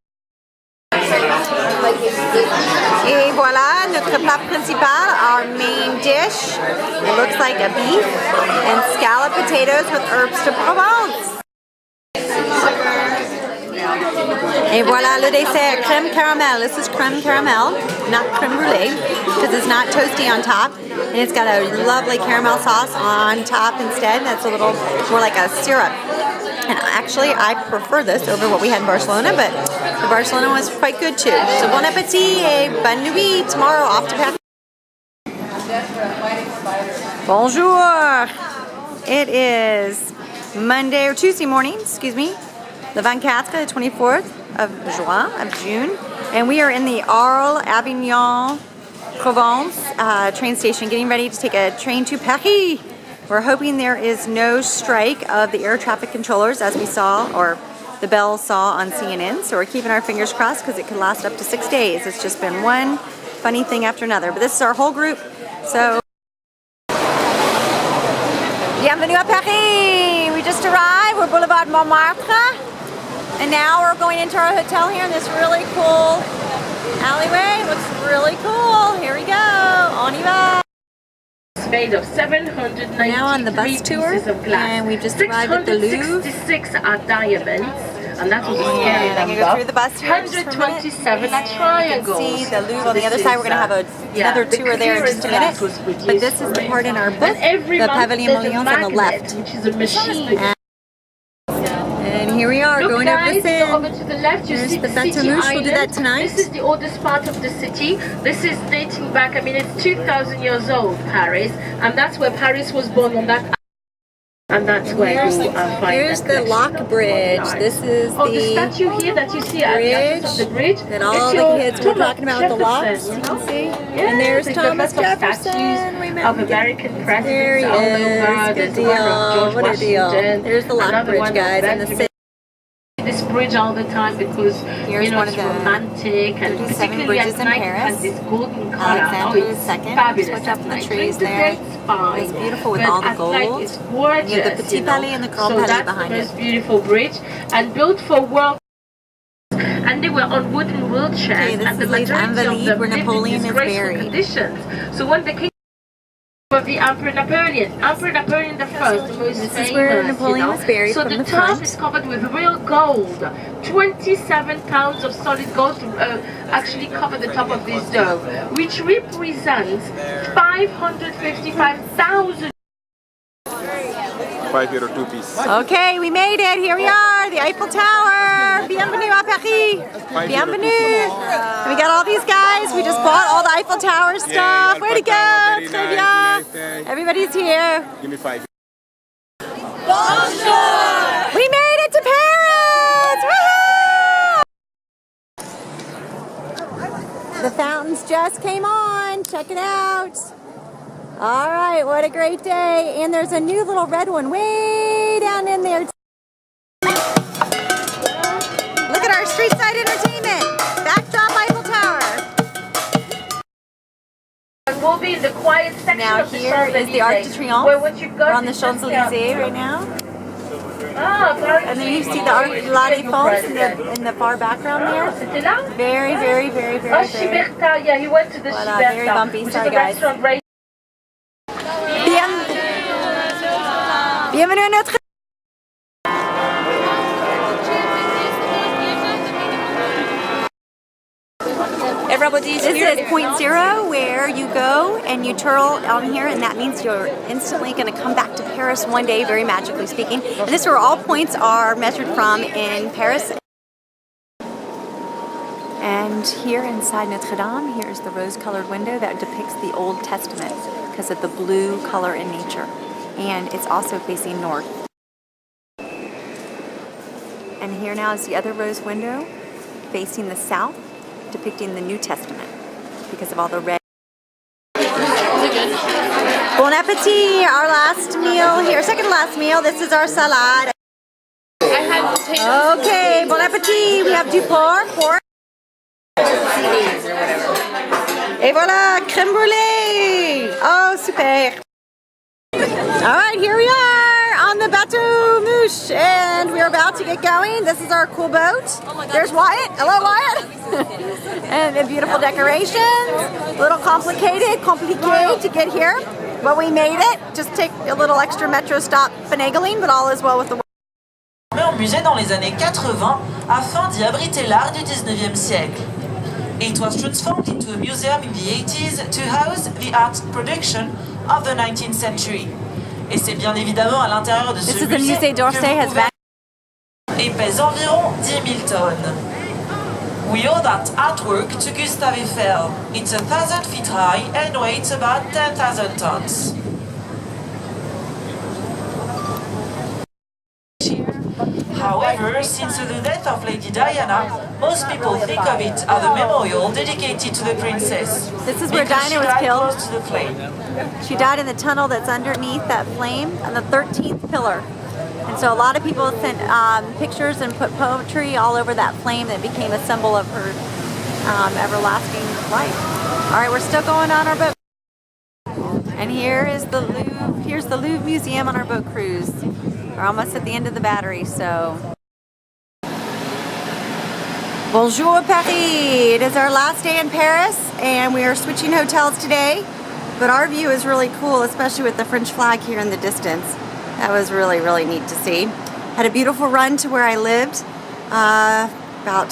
Et voilà, notre plat principal, our main dish. It looks like a beef and scalloped potatoes with herbes de Provence. Et voilà le dessert, crème caramel. This is crème caramel, not crème brûlée, because it's not toasty on top. And it's got a lovely caramel sauce on top instead. That's a little more like a syrup. And actually, I prefer this over what we had in Barcelona, but the Barcelona was quite good too. So bon appétit et bonne nuit. Tomorrow off to Paris. Bonjour. It is Monday or Tuesday morning, excuse me. Le 24, the 24th of June. And we are in the Arles, Avignon, Provence train station, getting ready to take a train to Paris. We're hoping there is no strike of the air traffic controllers, as we saw, or the Bell saw on CNN. So we're keeping our fingers crossed because it could last up to 6 days. It's just been one funny thing after another. But this is our whole group. So, bienvenue à Paris. We just arrived. We're Boulevard Montmartre. And now we're going into our hotel here in this really cool alleyway. It looks really cool. Here we go. On y va. Made of 793 now on the bus tour, pieces of glass. And we just arrived at the Louvre. 666 are diamonds, and that was a scary and number. Go through the bus here 127 are triangles. You can see the Louvre on the other side. We're going to have another tour there in just a minute. But this is the part in our book, the Pavilion Moulins on the left. Which is a machine. And here we are, going over this end. Over to the left, you see the city island. We'll do that tonight. This is the oldest part of the city. This is dating back, I mean, it's 2,000 years old, Paris. And that's where Paris was born, on that. And that's where you find here's the Lock Bridge. This is the statue here that you see at the end of the bridge. And all the kids were talking about the locks, you can see. Yeah, and there's Thomas Jefferson. Of American presidents all over. Good deal. What a deal. There's the Lock Bridge, guys, and the city. This bridge all the time because here's you know it's romantic and particularly at night it has this golden color. Alexander II. Fabulous. Switch up the trees there. It's beautiful with all the gold. It's gorgeous. You have the Petit Palais and the Grand Palais behind it. So that's the most beautiful bridge and built for world. And they were on wooden wheelchairs and the majority of them lived in disgraceful conditions. So when the king of the Emperor Napoleon I, the most this famous, is where Napoleon was buried. So the top is covered with real gold. 27 pounds of solid gold actually cover the top of this dome, which represents 555,000. 5 euro 2 piece. Okay, we made it. Here we are, the Eiffel Tower. Bienvenue à Paris. Bienvenue. We got all these guys. We just bought all the Eiffel Tower stuff. Way to go. Très bien. Everybody's here. Give me 5. Bonjour. We made it to Paris. Woohoo! The fountains just came on. Check it out. All right, what a great day. And there's a new little red one way down in there. Look at our street side entertainment. Backdrop Eiffel Tower. And we'll be in the quiet section now of the here is the Arc de Triomphe. We're on the Champs-Elysees right now. And then you see the Arc de la Défense in the far background there. Very, very, very, very, Oh, Chiberta, yeah, he went to the Voilà, Chiberta, very bumpy. which Sorry, is a guys. restaurant right. Bienvenue à notre... Everybody's This here. is point zero, where you go and you twirl on here, and that means you're instantly going to come back to Paris one day, very magically speaking. And this is where all points are measured from in Paris. And here inside Notre Dame, here's the rose-colored window that depicts the Old Testament because of the blue color in nature. And it's also facing north. And here now is the other rose window facing the south, depicting the New Testament because of all the red. Bon appetit! Our last meal here, second to last meal. This is our salad. Okay, bon appetit! We have du pork. Et voilà, crème brûlée! Oh, super! All right, here we are on the Bateau Mouche, and we're about to get going. This is our cool boat. There's Wyatt. Hello, Wyatt. And the beautiful decorations. A little complicated to get here, but we made it. Just take a little extra metro stop finagling, but all is well with the world. En musée dans les années 80 afin d'y abriter l'art du 19e siècle. It was transformed into a museum in the 80s to house the art production of the 19th century. Et c'est bien évidemment à l'intérieur de ce musée que vous pouvez et pèse environ 10 000 tonnes. We owe that artwork to Gustave Eiffel. It's 1,000 feet high and weighs about 10,000 tons. However, since the death of Lady Diana, most people think of it as a memorial dedicated to the princess. This is where Diana was killed. Close to the flame. She died in the tunnel that's underneath that flame on the 13th pillar. And so a lot of people sent pictures and put poetry all over that flame that became a symbol of her everlasting life. All right, we're still going on our boat. And here is the Louvre. Here's the Louvre Museum on our boat cruise. We're almost at the end of the battery, so. Bonjour Paris! It is our last day in Paris, and we are switching hotels today. But our view is really cool, especially with the French flag here in the distance. That was really, really neat to see. Had a beautiful run to where I lived about,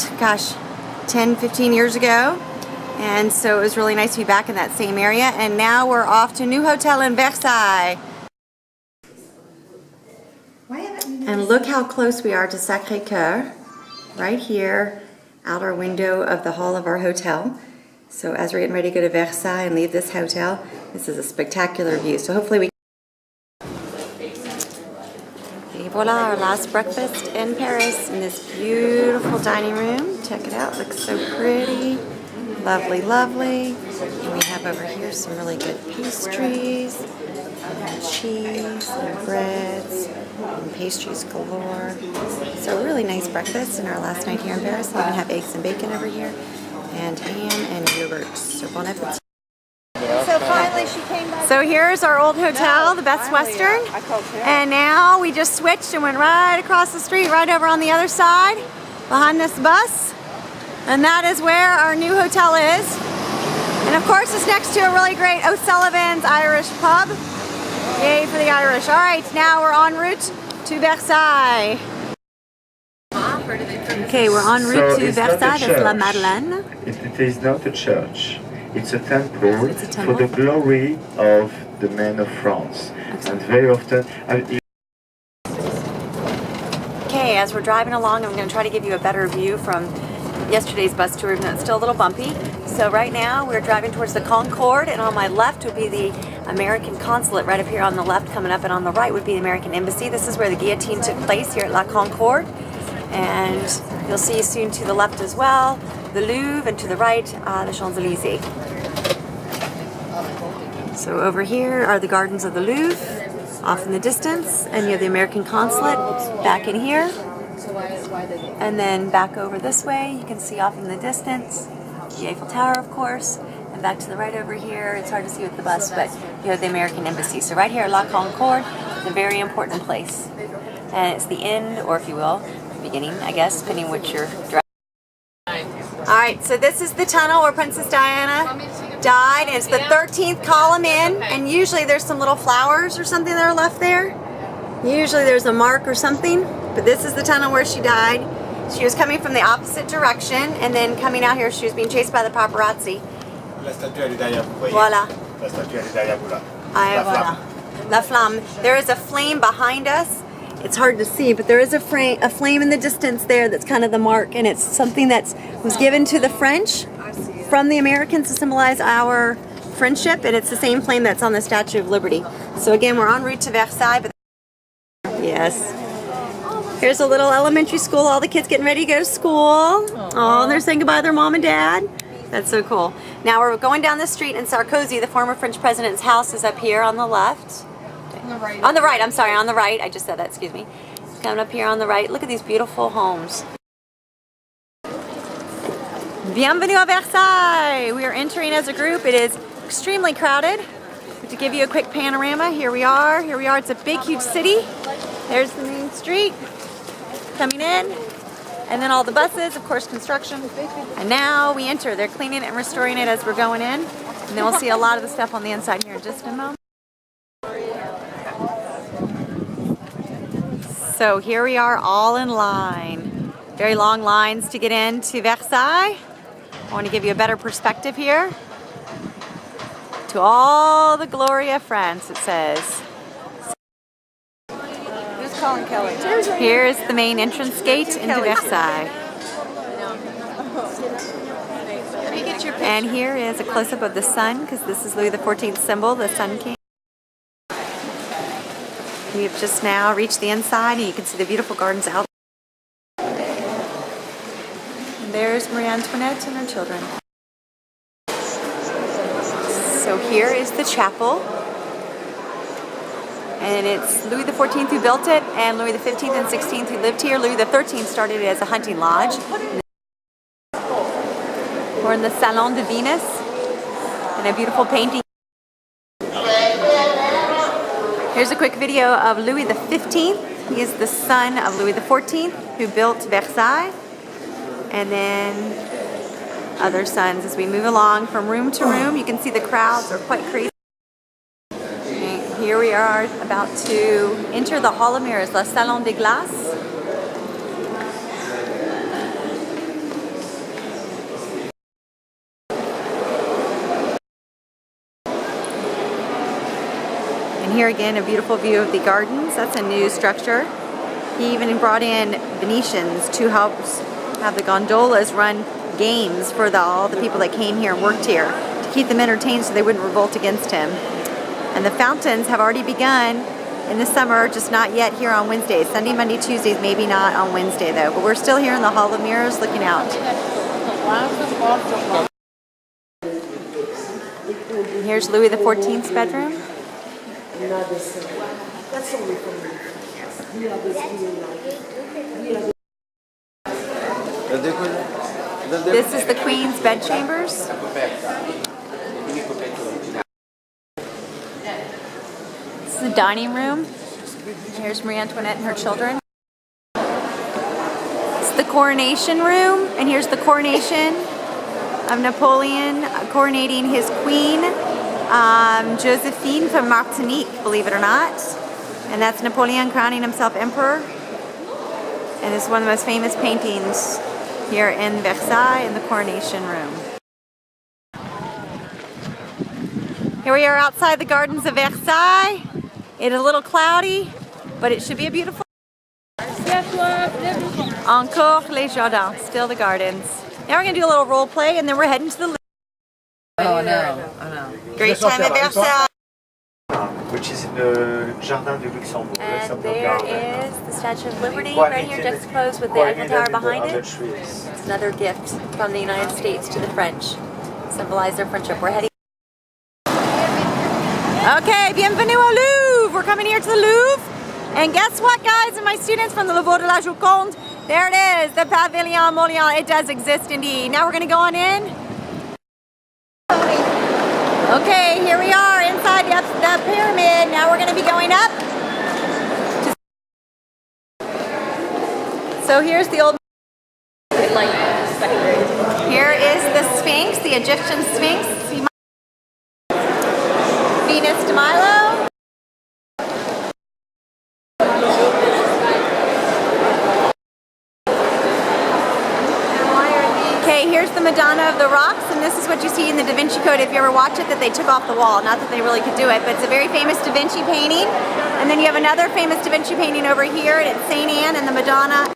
10, 15 years ago. And so it was really nice to be back in that same area. And now we're off to a new hotel in Versailles. And look how close we are to Sacré-Cœur, right here, out our window of the hall of our hotel. So as we're getting ready to go to Versailles and leave this hotel, this is a spectacular view. So hopefully we... Et voila, our last breakfast in Paris in this beautiful dining room. Check it out, looks so pretty. Lovely, lovely. And we have over here some really good pastries, and cheese, and breads, and pastries galore. So a really nice breakfast in our last night here in Paris. We even have eggs and bacon over here, and ham and yogurt. So bon appetit. So finally she came back. So here's our old hotel, the Best Western. And now we just switched and went right across the street, right over on the other side, behind this bus. And that is where our new hotel is. And of course it's next to a really great O'Sullivan's Irish pub. Yay for the Irish. All right, now we're en route to Versailles. Okay, we're en route to Versailles, that's La Madeleine. It is not a church. It's a temple, for the glory of the men of France. And very often... Okay, as we're driving along, I'm going to try to give you a better view from yesterday's bus tour, even though it's still a little bumpy. So right now we're driving towards the Concorde, and on my left would be the American consulate right up here on the left coming up, and on the right would be the American embassy. This is where the guillotine took place here at La Concorde. And you'll see soon to the left as well, the Louvre, and to the right, the Champs-Élysées. So over here are the gardens of the Louvre, off in the distance, and you have the American consulate back in here. And then back over this way, you can see off in the distance, the Eiffel Tower, of course, and back to the right over here, it's hard to see with the bus, but you have the American Embassy. So right here at La Concorde, it's a very important place. And it's the end, or if you will, the beginning, I guess, depending which you're driving. Alright, so this is the tunnel where Princess Diana died, and it's the 13th column in, and usually there's some little flowers or something that are left there. Usually there's a mark or something, but this is the tunnel where she died. She was coming from the opposite direction, and then coming out here, she was being chased by the paparazzi. La statue elle est derrière vous, voyez? Voilà. La statue elle est derrière vous là. Ah, La voilà. flamme. La flamme. There is a flame behind us. It's hard to see, but there is a flame in the distance there that's kind of the mark, and it's something that was given to the French from the Americans to symbolize our friendship, and it's the same flame that's on the Statue of Liberty. So again, we're en route to Versailles. But yes. Here's a little elementary school, all the kids getting ready to go to school. Oh, they're saying goodbye to their mom and dad. That's so cool. Now we're going down the street, and Sarkozy, the former French president's house, is up here on the left. On the right, I'm sorry, on the right. I just said that, excuse me. Coming up here on the right. Look at these beautiful homes. Bienvenue à Versailles! We are entering as a group. It is extremely crowded. To give you a quick panorama, here we are. Here we are. It's a big, huge city. There's the main street coming in. And then all the buses, of course, construction. And now we enter. They're cleaning it and restoring it as we're going in. And then we'll see a lot of the stuff on the inside here in just a moment. So here we are all in line. Very long lines to get into Versailles. I want to give you a better perspective here. To all the glory of France, it says. Who's calling Kelly? Here's the main entrance gate into Versailles. Let me get your picture. And here is a close-up of the sun, because this is Louis XIV's symbol, the Sun King. We have just now reached the inside, and you can see the beautiful gardens out. And there's Marie Antoinette and her children. So here is the chapel. And it's Louis XIV who built it, and Louis XV and XVI who lived here. Louis XIII started it as a hunting lodge. We're in the Salon de Venus, and a beautiful painting. Here's a quick video of Louis XV. He is the son of Louis XIV, who built Versailles, and then other sons. As we move along from room to room, you can see the crowds are quite crazy. And here we are about to enter the Hall of Mirrors, the Salon de Glace. And here again, a beautiful view of the gardens. That's a new structure. He even brought in Venetians to help have the gondolas run games for all the people that came here and worked here to keep them entertained so they wouldn't revolt against him. And the fountains have already begun in the summer, just not yet here on Wednesdays. Sunday, Monday, Tuesdays, maybe not on Wednesday though. But we're still here in the Hall of Mirrors looking out. And here's Louis XIV's bedroom. This is the Queen's bedchambers. This is the dining room. Here's Marie Antoinette and her children. It's the coronation room, and here's the coronation of Napoleon coronating his queen, Josephine from Martinique, believe it or not. And that's Napoleon crowning himself emperor. And it's one of the most famous paintings here in Versailles in the coronation room. Here we are outside the gardens of Versailles. It is a little cloudy, but it should be a beautiful. Encore les jardins, still the gardens. Now we're gonna do a little role play, and then we're heading to the Louvre. Oh no, oh no. Great time at Versailles. Which is in the Jardin de Luxembourg. And there is the Statue of Liberty right here juxtaposed with the Eiffel Tower behind it. It's another gift from the United States to the French. Symbolize their friendship. We're heading. Okay, bienvenue au Louvre. We're coming here to the Louvre. And guess what, guys, and my students from the Louvre de la Joconde? There it is, the Pavilion Molière. It does exist indeed. Now we're going to go on in. Okay, here we are inside the pyramid. Now we're going to be going up. So here's the old. Here is the Sphinx, the Egyptian Sphinx. Venus de Milo. here's the Madonna of the Rocks, and this is what you see in the Da Vinci Code if you ever watch it, that they took off the wall. Not that they really could do it, but it's a very famous Da Vinci painting. And then you have another famous Da Vinci painting over here, and it's St. Anne and the Madonna.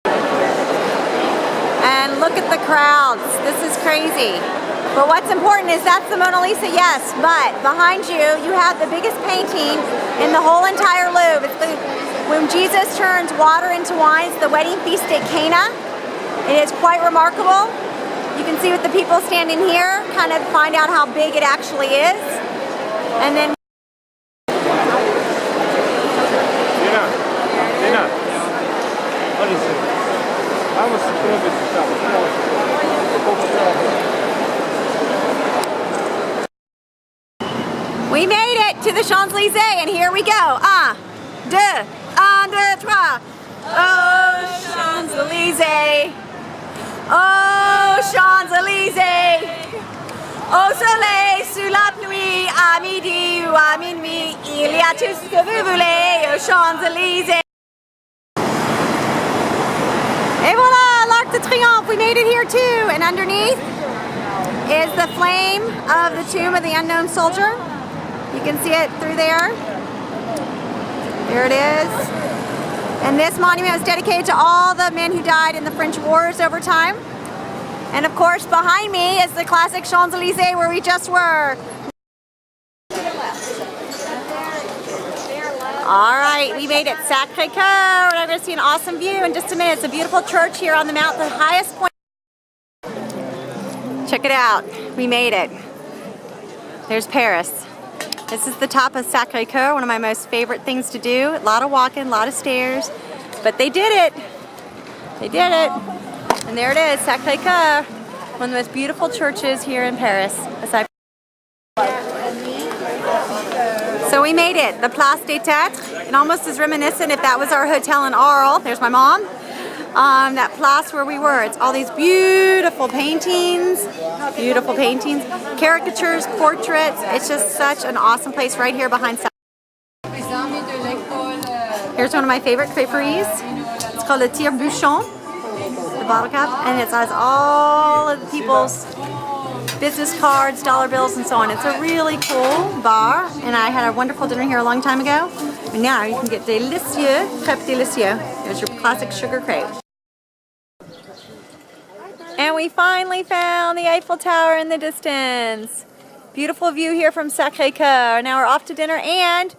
And look at the crowds. This is crazy. But what's important is that's the Mona Lisa, yes, but behind you, you have the biggest painting in the whole entire Louvre. It's when Jesus turns water into wine, it's the wedding feast at Cana. It is quite remarkable. You can see with the people standing here, kind of find out how big it actually is. And then what is it? we made it to the Champs-Élysées, and here we go. Un, deux, trois. Oh, Champs-Élysées. Oh, Champs-Élysées. Au soleil, sous la pluie, à midi ou à minuit, il y a tout ce que vous voulez aux Champs-Élysées. Et voilà, l'Arc de Triomphe. We made it here too. And underneath is the flame of the tomb of the unknown soldier. You can see it through there. There it is. And this monument was dedicated to all the men who died in the French wars over time. And of course, behind me is the classic Champs-Élysées where we just were. All right, we made it. Sacré-Cœur. We're going to see an awesome view in just a minute. It's a beautiful church here on the mount, the highest point. Check it out. We made it. There's Paris. This is the top of Sacré-Cœur, one of my most favorite things to do. A lot of walking, a lot of stairs, but they did it. They did it. And there it is, Sacré-Cœur, one of the most beautiful churches here in Paris. So we made it, the Place des Têtes. It almost is reminiscent if that was our hotel in Arles. There's my mom. That place where we were. It's all these beautiful paintings, caricatures, portraits. It's just such an awesome place right here behind. Here's one of my favorite creperies. It's called Le Tire-Bouchon, the bottle cap, and it has all of the people's business cards, dollar bills, and so on. It's a really cool bar, and I had a wonderful dinner here a long time ago. And now you can get délicieux, crêpes délicieux. There's your classic sugar crepe. And we finally found the Eiffel Tower in the distance. Beautiful view here from Sacré-Cœur. Now we're off to dinner and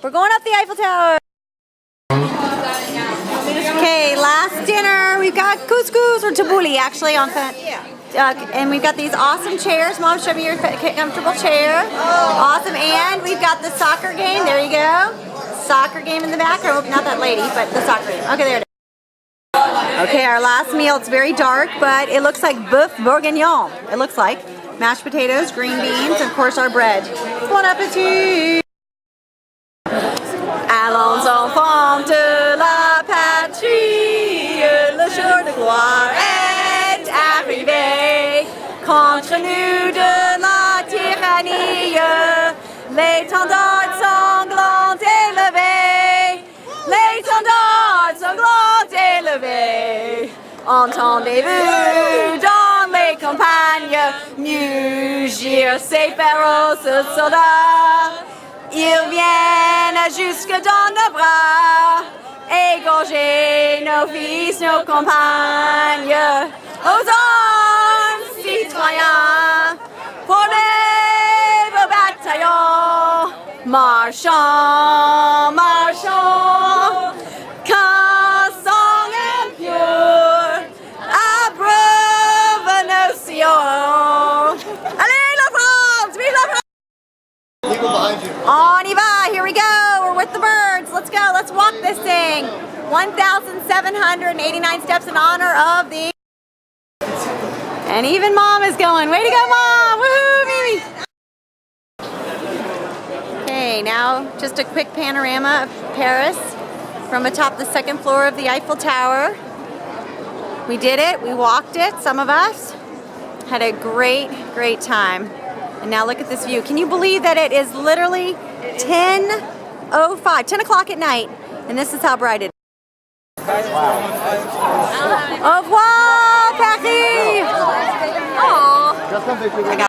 we're going up the Eiffel Tower. Okay, last dinner. We've got couscous or tabbouleh actually on front. And we've got these awesome chairs. Mom, show me your comfortable chair. Awesome. And we've got the soccer game. There you go. Soccer game in the back. Or not that lady, but the soccer game. Okay, there it is. Okay, our last meal. It's very dark, but it looks like boeuf bourguignon. It looks like mashed potatoes, green beans, and of course our bread. Bon appétit! Allons enfants de la patrie, le jour de gloire est arrivé. Contre nous de la tyrannie, l'étendard sanglantes élevées, l'étendard sanglantes élevées. Entendez-vous dans les campagnes mugir ces féroces soldats? Ils viennent jusque dans nos bras, égorger nos fils, nos compagnes. Aux hommes citoyens, prenez vos bataillons, marchons, marchons, qu'un sang impur abreuve nos sillons. Allez la France, vive la France! On y va, here we go, we're with the birds, let's go, let's walk this thing. 1,789 steps in honor of the... And even Mom is going, way to go Mom, woohoo baby! Okay, now just a quick panorama of Paris from atop the second floor of the Eiffel Tower. We did it, we walked it, some of us. Had a great, great time. And now look at this view. Can you believe that it is literally 10:05, 10 o'clock at night, and this is how bright it is. Au revoir, Paris! I got